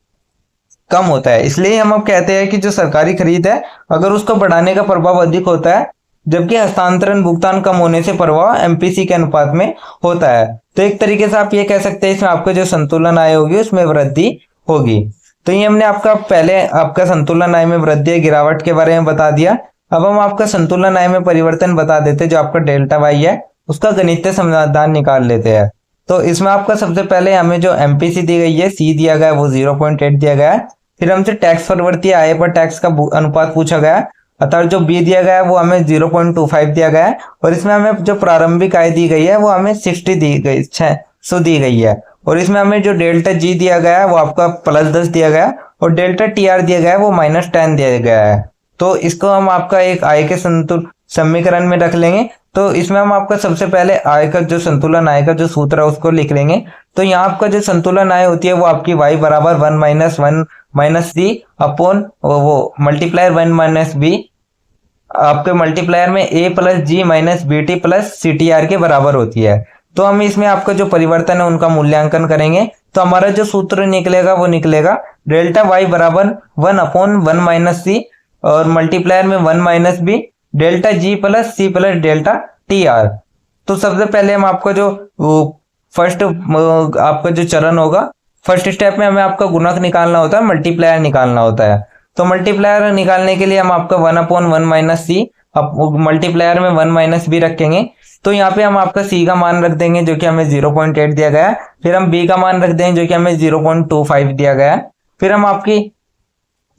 A: कम होता है। इसलिए हम अब कहते हैं कि जो सरकारी खरीद है अगर उसको बढ़ाने का प्रभाव अधिक होता है, जबकि हस्तांतरण भुगतान कम होने से प्रभाव एमपीसी के अनुपात में होता है। तो एक तरीके से आप ये कह सकते हैं इसमें आपका जो संतुलन आय होगी उसमें वृद्धि होगी। तो ये हमने आपका पहले आपका संतुलन आय में वृद्धि गिरावट के बारे में बता दिया। अब हम आपका संतुलन आय में परिवर्तन बता देते हैं। जो आपका डेल्टा वाई है उसका गणितीय समाधान निकाल लेते हैं। तो इसमें आपका सबसे पहले हमें जो एमपीसी दी गई है, सी दिया गया है वो 0.8 दिया गया है। फिर हमसे टैक्स प्रवृत्ति आय पर टैक्स का अनुपात पूछा गया है, अतः जो बी दिया गया है वो हमें 0.25 दिया गया है। और इसमें हमें जो प्रारंभिक आय दी गई है वो हमें 60 दी गई 600 दी गई है। और इसमें हमें जो डेल्टा जी दिया गया है वो आपका +10 दिया गया है और डेल्टा टी आर दिया गया है वो -10 दिया गया है। तो इसको हम आपका एक आय के समीकरण में रख लेंगे। तो इसमें हम आपका सबसे पहले आय का जो संतुलन आय का जो सूत्र है उसको लिख लेंगे। तो यहाँ आपका जो संतुलन आय होती है वो आपकी y बराबर 1 माइनस सी अपॉन वो मल्टीप्लायर 1 माइनस बी, आपके मल्टीप्लायर में a plus G minus B T plus C T R के बराबर होती है। तो हम इसमें आपका जो परिवर्तन है उनका मूल्यांकन करेंगे। तो हमारा जो सूत्र निकलेगा वो निकलेगा डेल्टा वाई बराबर 1/1 माइनस सी और मल्टीप्लायर में 1 minus B delta G plus C plus delta T R. तो सबसे पहले हम आपका जो फर्स्ट आपका जो चरण होगा, फर्स्ट स्टेप में हमें आपका गुणक निकालना होता है, मल्टीप्लायर निकालना होता है। तो मल्टीप्लायर निकालने के लिए हम आपका 1/1 माइनस सी मल्टीप्लायर में 1 माइनस बी रखेंगे। तो यहाँ पे हम आपका सी का मान रख देंगे जो कि हमें 0.8 दिया गया है। फिर हम बी का मान रख देंगे जो कि हमें 0.25 दिया गया है। फिर हम आपकी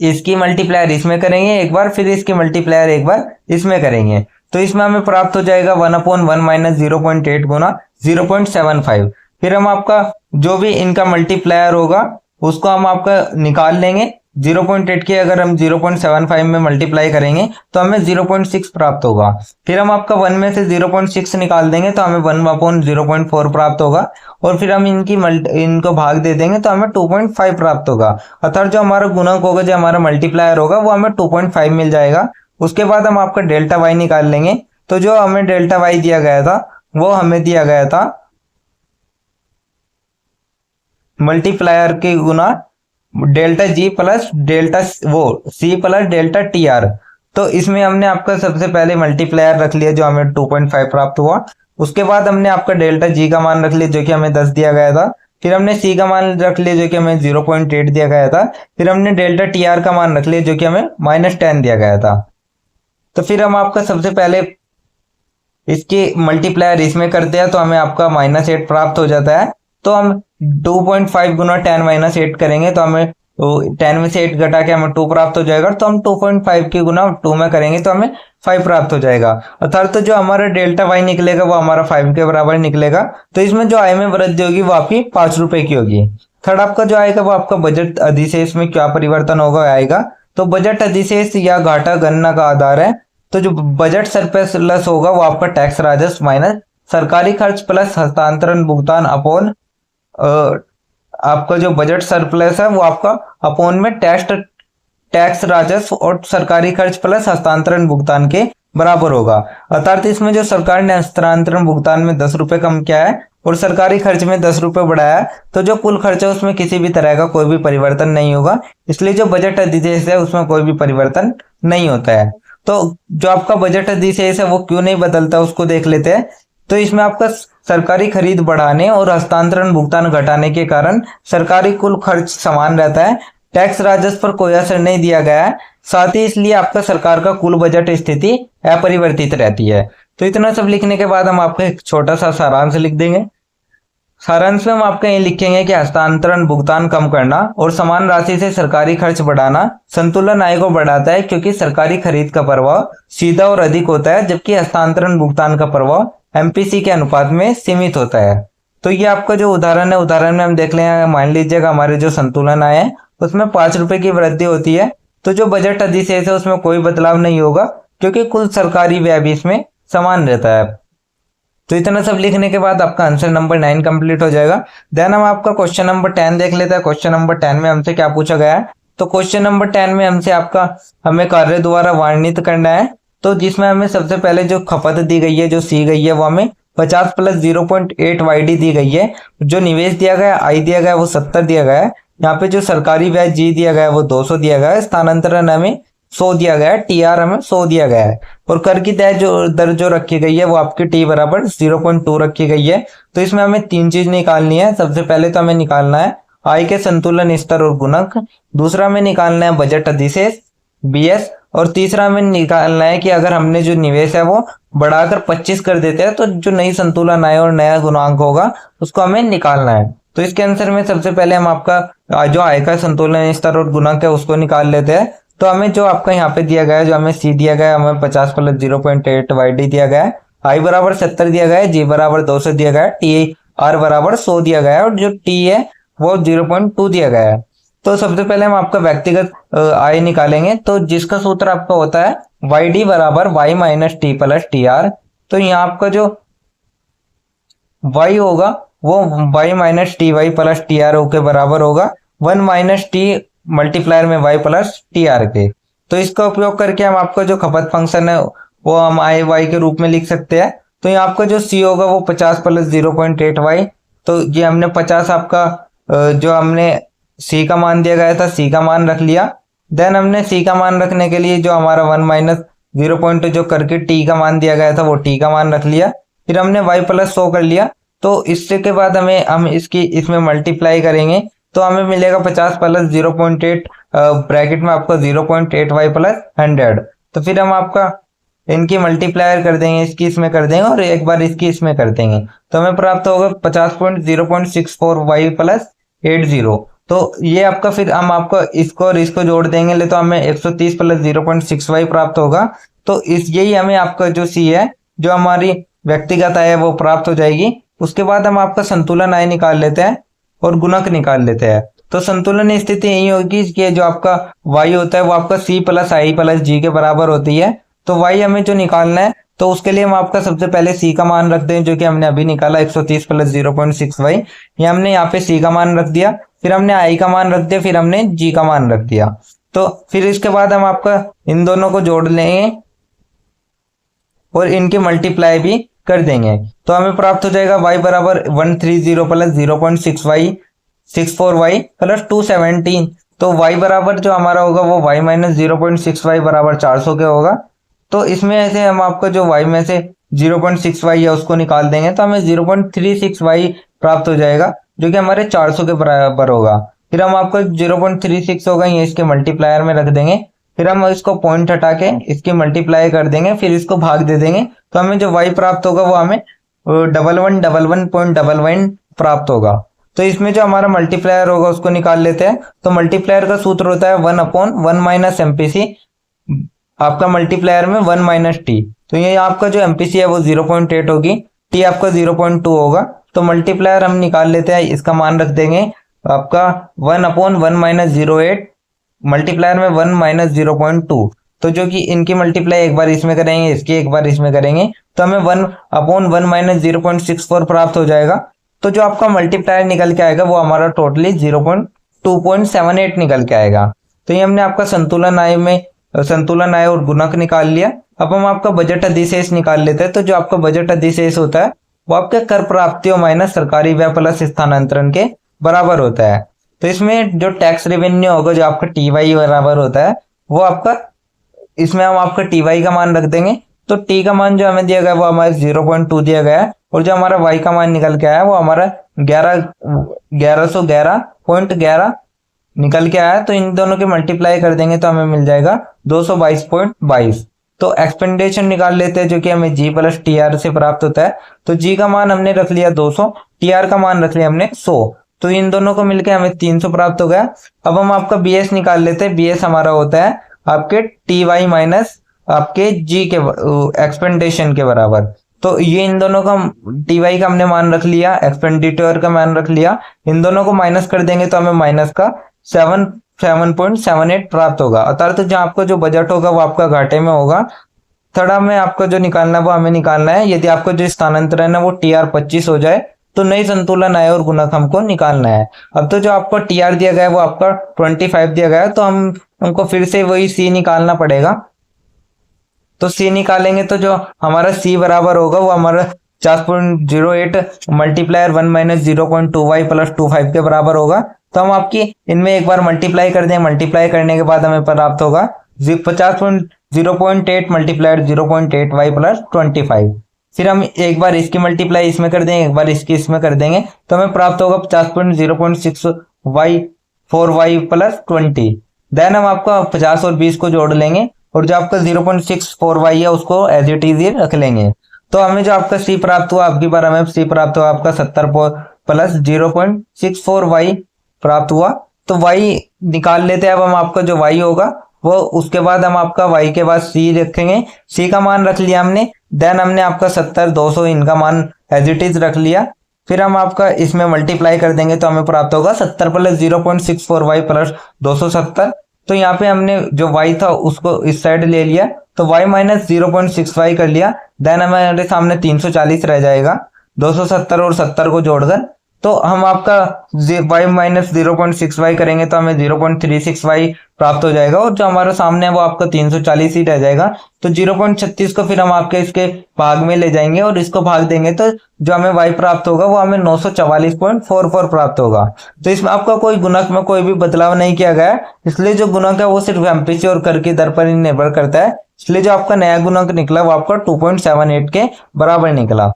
A: इसकी मल्टीप्लायर इसमें करेंगे एक बार, फिर इसकी मल्टीप्लायर एक बार इसमें करेंगे। तो इसमें हमें प्राप्त हो जाएगा 1/1 माइनस 0.8 गुना 0.75। फिर हम आपका जो भी इनका मल्टीप्लायर होगा उसको हम आपका निकाल लेंगे। 0.8 की अगर हम 0.75 में मल्टीप्लाई करेंगे तो हमें 0.6 प्राप्त होगा। फिर हम आपका 1 में से 0.6 निकाल देंगे तो हमें 1/0.4 प्राप्त होगा। और फिर हम इनको भाग दे देंगे तो हमें 2.5 प्राप्त होगा। अर्थात जो हमारा गुणक होगा, जो हमारा मल्टीप्लायर होगा वो हमें 2.5 मिल जाएगा। उसके बाद हम आपका डेल्टा वाई निकाल लेंगे। तो जो हमें डेल्टा वाई दिया गया था वो हमें दिया गया था मल्टीप्लायर के गुना डेल्टा जी प्लस डेल्टा वो C plus delta T R. तो इसमें हमने आपका सबसे पहले मल्टीप्लायर रख लिया जो हमें 2.5 प्राप्त हुआ। उसके बाद हमने आपका डेल्टा जी का मान रख लिया जो कि हमें 10 दिया गया था। फिर हमने सी का मान रख लिया जो कि हमें 0.8 दिया गया था। फिर हमने डेल्टा टी आर का मान रख लिया जो कि हमें -10 दिया गया था। तो फिर हम आपका सबसे पहले इसकी मल्टीप्लायर इसमें करते हैं तो हमें आपका -8 प्राप्त हो जाता है। तो हम 2.5 गुना 10 माइनस 8 करेंगे तो हमें 10 में से 8 घटा के हमें 2 प्राप्त हो जाएगा। तो हम 2.5 की गुना 2 में करेंगे तो हमें 5 प्राप्त हो जाएगा। अर्थात तो जो हमारा डेल्टा वाई निकलेगा वो हमारा 5 के बराबर निकलेगा। तो इसमें जो आय में वृद्धि होगी वो आपकी 5 रुपए की होगी। थर्ड आपका जो आएगा वो आपका बजट अधिशेष में क्या परिवर्तन होगा आएगा। तो बजट अधिशेष या घाटा गणना का आधार है। तो जो बजट सरप्लस होगा वो आपका टैक्स राजस्व माइनस सरकारी खर्च प्लस हस्तांतरण भुगतान अपॉन आपका जो बजट सरप्लस है वो आपका अपोन में टैक्स राजस्व और सरकारी खर्च प्लस हस्तांतरण भुगतान के बराबर होगा। अर्थात इसमें जो सरकार ने हस्तांतरण भुगतान में 10 रुपए कम किया है और सरकारी खर्च में 10 रुपए बढ़ाया है, तो जो कुल खर्च है उसमें किसी भी तरह का कोई भी परिवर्तन नहीं होगा। इसलिए जो बजट अधिशेष है उसमें कोई भी परिवर्तन नहीं होता है। तो जो आपका बजट अधिशेष है वो क्यों नहीं बदलता उसको देख लेते हैं। तो इसमें आपका सरकारी खरीद बढ़ाने और हस्तांतरण भुगतान घटाने के कारण सरकारी कुल खर्च समान रहता है। टैक्स राजस्व पर कोई असर नहीं दिया गया है। साथ ही इसलिए आपका सरकार का कुल बजट स्थिति अपरिवर्तित रहती है। तो इतना सब लिखने के बाद हम आपका एक छोटा सा सारांश लिख देंगे। सारांश में हम आपका ये लिखेंगे कि हस्तांतरण भुगतान कम करना और समान राशि से सरकारी खर्च बढ़ाना संतुलन आय को बढ़ाता है, क्योंकि सरकारी खरीद का प्रभाव सीधा और अधिक होता है जबकि हस्तांतरण भुगतान का प्रभाव एमपीसी के अनुपात में सीमित होता है। तो ये आपका जो उदाहरण है, उदाहरण में हम देख लें, मान लीजिएगा हमारे जो संतुलन आय है उसमें 5 रुपए की वृद्धि होती है। तो जो बजट अधिशेष है उसमें कोई बदलाव नहीं होगा क्योंकि कुल सरकारी व्यय भी इसमें समान रहता है। तो इतना सब लिखने के बाद आपका आंसर नंबर 9 कंप्लीट हो जाएगा। देन हम आपका क्वेश्चन नंबर 10 देख लेते हैं। क्वेश्चन नंबर 10 में हमसे क्या पूछा गया है। तो क्वेश्चन नंबर 10 में हमसे आपका हमें कार्य द्वारा वर्णित करना है। तो जिसमें हमें सबसे पहले जो खपत दी गई है, जो सी गई है, वो हमें 50 प्लस 0.8 वाईडी दी गई है। जो निवेश दिया गया आई दिया गया है वो 70 दिया गया है। यहाँ पे जो सरकारी ब्याज जी दिया गया है वो 200 दिया गया है। स्थानांतरण हमें 100 दिया गया है। टीआर हमें 100 दिया गया है। और कर की दर जो रखी गई है वो आपकी टी बराबर 0.2 रखी गई है। तो इसमें हमें 3 चीज निकालनी है। सबसे पहले तो हमें निकालना है आय के संतुलन स्तर और गुणक। दूसरा हमें निकालना है बजट अधिशेष बीएस। और तीसरा हमें निकालना है कि अगर हमने जो निवेश है वो बढ़ाकर 25 कर देते हैं तो जो नई संतुलन आय और नया गुणांक होगा उसको हमें निकालना है। तो इसके आंसर में सबसे पहले हम आपका जो आय का संतुलन स्तर और गुणक है उसको निकाल लेते हैं। तो हमें जो आपका यहाँ पे दिया गया है, जो हमें सी दिया गया है, हमें 50 प्लस 0.8 वाईडी दिया गया है। आई बराबर 70 दिया गया है। जी बराबर 200 दिया गया है। टी आर बराबर 100 दिया गया है। और जो टी है वो 0.2 दिया गया है। तो सबसे पहले हम आपका व्यक्तिगत आय निकालेंगे। तो जिसका सूत्र आपका होता है वाई डी बराबर Y minus T plus T R. तो यहाँ आपका जो वाई होगा वो Y minus T Y plus T R के बराबर होगा 1 माइनस टी मल्टीप्लायर में वाई प्लस टी आर के। तो इसका उपयोग करके हम आपका जो खपत फंक्शन है वो हम आई वाई के रूप में लिख सकते हैं। तो यहाँ आपका जो सी होगा वो 50 प्लस 0.8 वाई। तो ये हमने 50 आपका जो हमने सी का मान दिया गया था सी का मान रख लिया। देन हमने सी का मान रखने के लिए जो हमारा 1 माइनस 0.2 जो करके टी का मान दिया गया था वो टी का मान रख लिया। फिर हमने y प्लस 100 कर लिया। तो इससे के बाद हम इसकी इसमें मल्टीप्लाई करेंगे तो हमें मिलेगा 50 प्लस 0.8 ब्रैकेट में आपका 0.8 वाई प्लस 100। तो फिर हम आपका इनकी मल्टीप्लायर कर देंगे, इसकी इसमें कर देंगे और एक बार इसकी इसमें कर देंगे। तो हमें प्राप्त होगा 50.0.64 वाई प्लस 80। तो ये आपका फिर हम आपको इसको और इसको जोड़ देंगे ले तो हमें 130 प्लस 0.6 वाई प्राप्त होगा। तो इस यही हमें आपका जो सी है जो हमारी व्यक्तिगत आय है वो प्राप्त हो जाएगी। उसके बाद हम आपका संतुलन आय निकाल लेते हैं और गुणक निकाल लेते हैं। तो संतुलन स्थिति यही होगी कि जो आपका y होता है वो आपका c प्लस आई प्लस जी के बराबर होती है। तो y हमें जो निकालना है तो उसके लिए हम आपका सबसे पहले c का मान रख दें जो कि हमने अभी निकाला 130 प्लस 0.6 वाई। ये हमने यहाँ पे c का मान रख दिया, फिर हमने i का मान रख दिया, फिर हमने g का मान रख दिया। तो फिर इसके बाद हम आपका इन दोनों को जोड़ लेंगे और इनकी मल्टीप्लाई भी कर देंगे। तो हमें प्राप्त हो जाएगा y बराबर 130 प्लस 0.6 वाई 64 वाई प्लस 217। तो y बराबर जो हमारा होगा वो y माइनस 0.6 वाई बराबर 400 के होगा। तो इसमें ऐसे हम आपका जो y में से 0.6 वाई है उसको निकाल देंगे तो हमें 0.36 वाई प्राप्त हो जाएगा जो कि हमारे 400 के बराबर होगा। फिर हम आपको 0.36 होगा ये इसके मल्टीप्लायर में रख देंगे, फिर हम इसको पॉइंट हटा के इसकी मल्टीप्लाई कर देंगे, फिर इसको भाग दे देंगे। तो हमें जो y प्राप्त होगा वो हमें 1111.11 प्राप्त होगा। तो इसमें जो हमारा मल्टीप्लायर होगा उसको निकाल लेते हैं। तो मल्टीप्लायर का सूत्र होता है 1/1 माइनस एमपीसी, आपका मल्टीप्लायर में 1 माइनस टी। तो ये आपका जो एमपीसी है वो 0.8 होगी, टी आपका 0.2 होगा। तो मल्टीप्लायर हम निकाल लेते हैं, इसका मान रख देंगे आपका 1/1 माइनस 0.8 मल्टीप्लायर में 1 माइनस 0.2। तो जो कि इनकी मल्टीप्लाई एक बार इसमें करेंगे इसकी एक बार इसमें करेंगे तो हमें 1/1 माइनस 0.64 प्राप्त हो जाएगा। तो जो आपका मल्टीप्लायर निकल के आएगा वो हमारा टोटली 2.78 निकल के आएगा। तो ये हमने आपका संतुलन आय और गुणक निकाल लिया। अब हम आपका बजट अधिशेष निकाल लेते हैं। तो जो आपका बजट अधिशेष होता है वो आपके कर प्राप्तियों माइनस सरकारी व्यय प्लस स्थानांतरण के बराबर होता है। तो इसमें जो टैक्स रेवेन्यू होगा जो आपका टी वाई बराबर होता है वो आपका इसमें हम आपका टी वाई का मान रख देंगे। तो टी का मान जो हमें दिया गया वो हमारे 0.2 दिया गया है और जो हमारा वाई का मान निकल के आया वो हमारा 1111.11 निकल के आया। तो इन दोनों के मल्टीप्लाई कर देंगे तो हमें मिल जाएगा 222.22। तो एक्सपेंडिचर निकाल लेते हैं जो कि हमें जी प्लस टी आर से प्राप्त होता है। तो जी का मान हमने रख लिया 200, टी आर का मान रख लिया हमने 100। तो इन दोनों को मिलकर हमें 300 प्राप्त हो गया। अब हम आपका बी एस निकाल लेते हैं। बी एस हमारा होता है आपके टी वाई माइनस आपके जी के एक्सपेंडिचर के बराबर। तो ये इन दोनों का टी वाई का हमने मान रख लिया, एक्सपेंडिचर का मान रख लिया, इन दोनों को माइनस कर देंगे तो हमें माइनस का 7.78 प्राप्त होगा। अर्थात तो जहाँ आपका जो बजट होगा वो आपका घाटे में होगा। थोड़ा में आपका जो निकालना है वो हमें निकालना है। यदि आपका जो स्थानांतरण है वो टी आर 25 हो जाए तो नई संतुलन आय और गुणक हमको निकालना है। अब तो जो आपको टी आर दिया गया है वो आपका 25 दिया गया है तो हमको फिर से वही सी निकालना पड़ेगा। तो सी निकालेंगे तो जो हमारा सी बराबर होगा वो हमारा 4.08 मल्टीप्लायर 1 माइनस 0.2 वाई प्लस 25 के बराबर होगा। तो हम आपकी इनमें एक बार मल्टीप्लाई कर दें, मल्टीप्लाई करने के बाद हमें प्राप्त होगा 50.0.8 मल्टीप्लायर 0.8 वाई प्लस 25। फिर हम एक बार इसकी मल्टीप्लाई इसमें कर देंगे, एक बार इसकी इसमें कर देंगे तो हमें प्राप्त होगा 50.0.6 वाई 4 वाई प्लस 20। देन हम आपका 50 और 20 को जोड़ लेंगे और जो आपका 0.64 वाई है उसको एज इट इज रख लेंगे। तो हमें जो आपका सी प्राप्त हुआ, आपकी बार हमें सी प्राप्त हुआ आपका 70 प्लस 0.64 वाई प्राप्त हुआ। तो वाई निकाल लेते हैं। अब हम आपका जो वाई होगा वो उसके बाद हम आपका वाई के बाद सी रखेंगे। सी का मान रख लिया हमने, देन हमने आपका 70 200 इनका मान एज इट इज रख लिया। फिर हम आपका इसमें मल्टीप्लाई कर देंगे तो हमें प्राप्त होगा 70 प्लस 0.64y प्लस 270। तो यहाँ पे हमने जो y था उसको इस साइड ले लिया, तो y माइनस 0.6y कर लिया। देन हमारे सामने 340 रह जाएगा 270 और 70 को जोड़कर। तो हम आपका y माइनस 0.6y करेंगे तो हमें 0.36y प्राप्त हो जाएगा, और जो हमारे सामने है वो आपका 340 ही रह जाएगा। तो 0.36 को फिर हम आपके इसके भाग में ले जाएंगे और इसको भाग देंगे तो जो हमें y प्राप्त होगा वो हमें 944.44 प्राप्त होगा। तो इसमें आपका कोई गुणक में कोई भी बदलाव नहीं किया गया है, इसलिए जो गुणक है वो सिर्फ एमपीसी और कर की दर पर ही निर्भर करता है। इसलिए जो आपका नया गुणक निकला वो आपका 2.78 के बराबर निकला।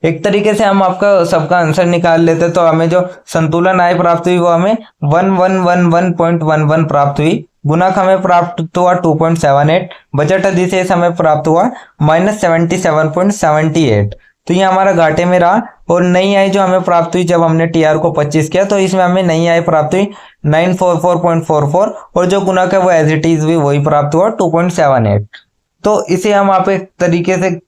A: एक तरीके से हम आपका सबका आंसर निकाल लेते तो हमें जो संतुलन आय प्राप्त हुई वो हमें 1111.11 प्राप्त हुई। गुणक हमें प्राप्त हुआ 2.78, बजट अधिशेष हमें प्राप्त हुआ -77.78। तो ये हमारा घाटे में रहा। और नई आय जो हमें प्राप्त हुई जब हमने टीआर को 25 किया तो इसमें हमें नई आय प्राप्त हुई 944.44, और जो गुणक है वो एज इट इज भी वही प्राप्त हुआ 2.78। तो इसे हम आप एक तरीके से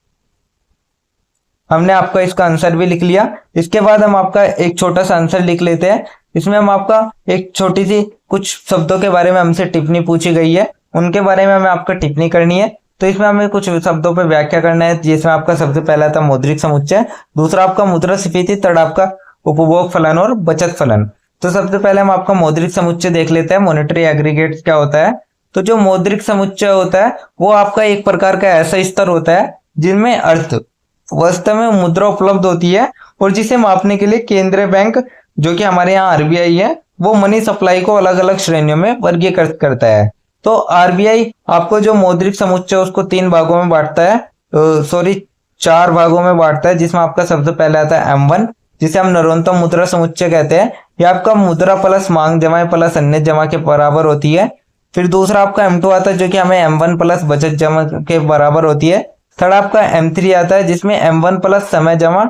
A: हमने आपका इसका आंसर भी लिख लिया। इसके बाद हम आपका एक छोटा सा आंसर लिख लेते हैं। इसमें हम आपका एक छोटी सी कुछ शब्दों के बारे में हमसे टिप्पणी पूछी गई है, उनके बारे में हमें आपका टिप्पणी करनी है। तो इसमें हमें कुछ शब्दों पे व्याख्या करना है, जिसमें आपका सबसे पहला था मौद्रिक समुच्चय, दूसरा आपका मुद्रास्फीति, थर्ड आपका उपभोग फलन और बचत फलन। तो सबसे पहले हम आपका मौद्रिक समुच्चय देख लेते हैं, मॉनेटरी एग्रीगेट क्या होता है। तो जो मौद्रिक समुच्चय होता है वो आपका एक प्रकार का ऐसा स्तर होता है जिनमें अर्थ वास्तव में मुद्रा उपलब्ध होती है, और जिसे मापने के लिए केंद्रीय बैंक जो कि हमारे यहाँ आरबीआई है वो मनी सप्लाई को अलग अलग श्रेणियों में वर्गीकृत करता है। तो आरबीआई आपको जो मौद्रिक समुच्चय उसको 3 भागों में बांटता है, 4 भागों में बांटता है, जिसमें आपका सबसे पहले आता है M1 जिसे हम नरोत्तम मुद्रा समुच्चय कहते हैं। यह आपका मुद्रा प्लस मांग जमा प्लस अन्य जमा के बराबर होती है। फिर दूसरा आपका M2 आता है जो कि हमें M1 प्लस बचत जमा के बराबर होती है। थर्ड आपका M3 आता है जिसमें M1 प्लस समय जमा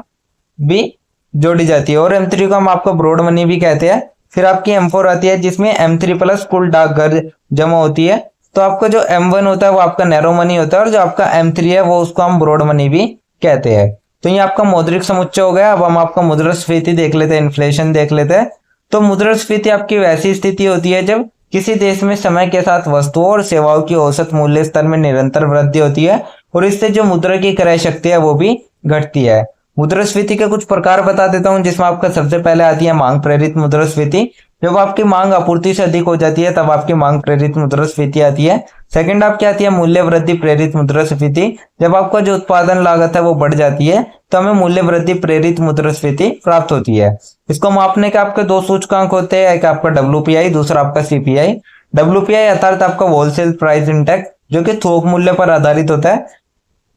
A: भी जोड़ी जाती है, और M3 को हम आपको ब्रॉड मनी भी कहते हैं। फिर आपकी M4 आती है जिसमें M3 प्लस कुल डाकघर जमा होती है। तो आपका जो M1 होता है वो आपका नैरो मनी होता है, और जो आपका M3 है वो उसको हम ब्रॉड मनी भी कहते हैं। तो ये आपका मौद्रिक समुच्चय हो गया। अब हम आपका मुद्रास्फीति देख लेते हैं, इन्फ्लेशन देख लेते हैं। तो मुद्रास्फीति आपकी वैसी स्थिति होती है जब किसी देश में समय के साथ वस्तुओं और सेवाओं की औसत मूल्य स्तर में निरंतर वृद्धि होती है, और इससे जो मुद्रा की क्रय शक्ति है वो भी घटती है। मुद्रास्फीति के कुछ प्रकार बता देता हूं, जिसमें आपका सबसे पहले आती है मांग प्रेरित मुद्रास्फीति। जब आपकी मांग आपूर्ति से अधिक हो जाती है तब आपकी मांग प्रेरित मुद्रास्फीति आती है। सेकंड आपकी आती है मूल्य वृद्धि प्रेरित मुद्रास्फीति। जब आपका जो उत्पादन लागत है वो बढ़ जाती है तो हमें मूल्य वृद्धि प्रेरित मुद्रास्फीति प्राप्त होती है। इसको मापने के आपके 2 सूचकांक होते हैं, एक आपका WPI, दूसरा आपका CPI। WPI अर्थात आपका होलसेल प्राइस इंडेक्स जो कि थोक मूल्य पर आधारित होता है।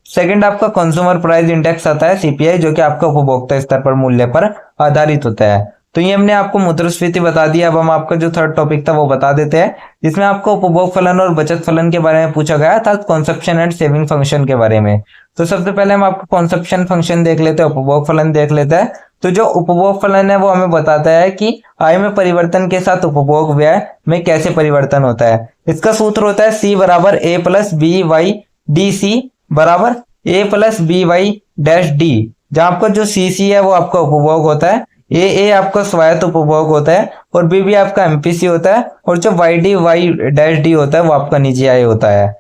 A: सेकंड आपका कंज्यूमर प्राइस इंडेक्स आता है CPI जो कि आपका उपभोक्ता स्तर पर मूल्य पर आधारित होता है। तो ये हमने आपको मुद्रास्फीति बता दिया। अब हम आपका जो थर्ड टॉपिक था वो बता देते हैं, जिसमें आपको उपभोग फलन और बचत फलन के बारे में पूछा गया था, कंजप्शन एंड सेविंग फंक्शन के बारे में। तो सबसे पहले हम आपको कंजप्शन फंक्शन देख लेते हैं, उपभोग फलन देख लेते हैं। तो जो उपभोग फलन है वो हमें बताता है कि आय में परिवर्तन के साथ उपभोग व्यय में कैसे परिवर्तन होता है। इसका सूत्र होता है C बराबर A plus B Y D C बराबर A plus B Y dash D, जहां आपका जो CC है वो आपका उपभोग होता है, A आपका स्वायत्त उपभोग होता है, और B आपका MPC होता है, और जो YD वाई डैश डी होता है वो आपका निजी आय होता है।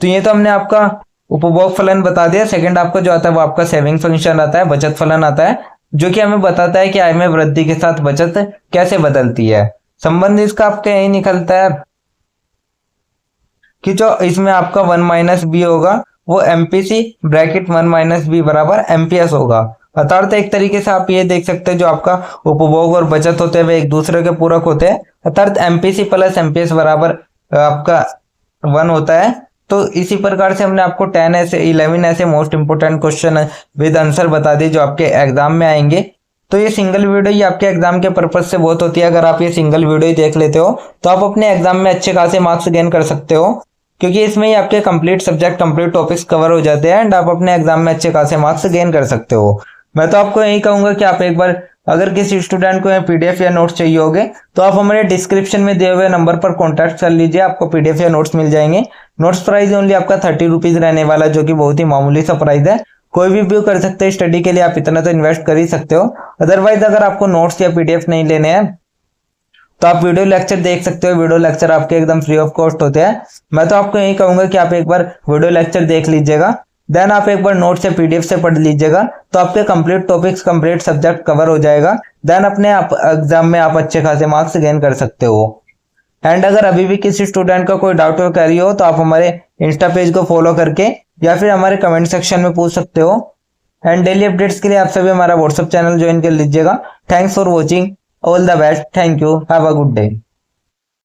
A: तो ये तो हमने आपका उपभोग फलन बता दिया। सेकंड आपका जो आता है वो आपका सेविंग फंक्शन आता है, बचत फलन आता है, जो कि हमें बताता है कि आय में वृद्धि के साथ बचत कैसे बदलती है। संबंध इसका आपका यही निकलता है कि जो इसमें आपका 1 माइनस बी होगा वो MPC ब्रैकेट 1 माइनस बी बराबर MPS होगा। अर्थात एक तरीके से आप ये देख सकते हैं जो आपका उपभोग और बचत होते हैं वे एक दूसरे के पूरक होते हैं। अर्थात MPC प्लस MPS बराबर आपका 1 होता है। तो इसी प्रकार से हमने आपको 11 ऐसे most important question with answer बता दिए जो आपके एग्जाम में आएंगे। तो ये सिंगल वीडियो ही आपके एग्जाम के पर्पज से बहुत होती है। अगर आप ये सिंगल वीडियो ही देख लेते हो तो आप अपने एग्जाम में अच्छे खासे मार्क्स गेन कर सकते हो, क्योंकि इसमें ही आपके complete subject complete topics cover हो जाते हैं एंड आप अपने एग्जाम में अच्छे खासे मार्क्स गेन कर सकते हो। मैं तो आपको यही कहूंगा कि आप एक बार अगर किसी स्टूडेंट को PDF या नोट्स चाहिए होगे तो आप हमारे डिस्क्रिप्शन में दिए हुए नंबर पर कॉन्टैक्ट कर लीजिए, आपको PDF या नोट्स मिल जाएंगे। नोट्स प्राइस ओनली आपका 30 रुपीज रहने वाला, जो कि बहुत ही मामूली सा प्राइस है। कोई भी कर सकते हैं स्टडी के लिए, आप इतना तो इन्वेस्ट कर ही सकते हो। अदरवाइज अगर आपको नोट्स या पीडीएफ नहीं लेने हैं तो आप वीडियो लेक्चर देख सकते हो। वीडियो लेक्चर आपके एकदम फ्री ऑफ कॉस्ट होते हैं। मैं तो आपको यही कहूंगा कि आप एक बार वीडियो लेक्चर देख लीजिएगा, देन आप एक बार नोट्स या पीडीएफ से पढ़ लीजिएगा, तो आपके complete topics complete subject cover हो जाएगा। देन अपने एग्जाम में आप अच्छे खासे मार्क्स गेन कर सकते हो। एंड अगर अभी भी किसी स्टूडेंट का कोई डाउट या क्वेरी हो तो आप हमारे इंस्टा पेज को फॉलो करके या फिर हमारे कमेंट सेक्शन में पूछ सकते हो। एंड डेली अपडेट्स के लिए आप सभी हमारा व्हाट्सएप चैनल ज्वाइन कर लीजिएगा। Thanks for watching, all the best, thank you, have a good day.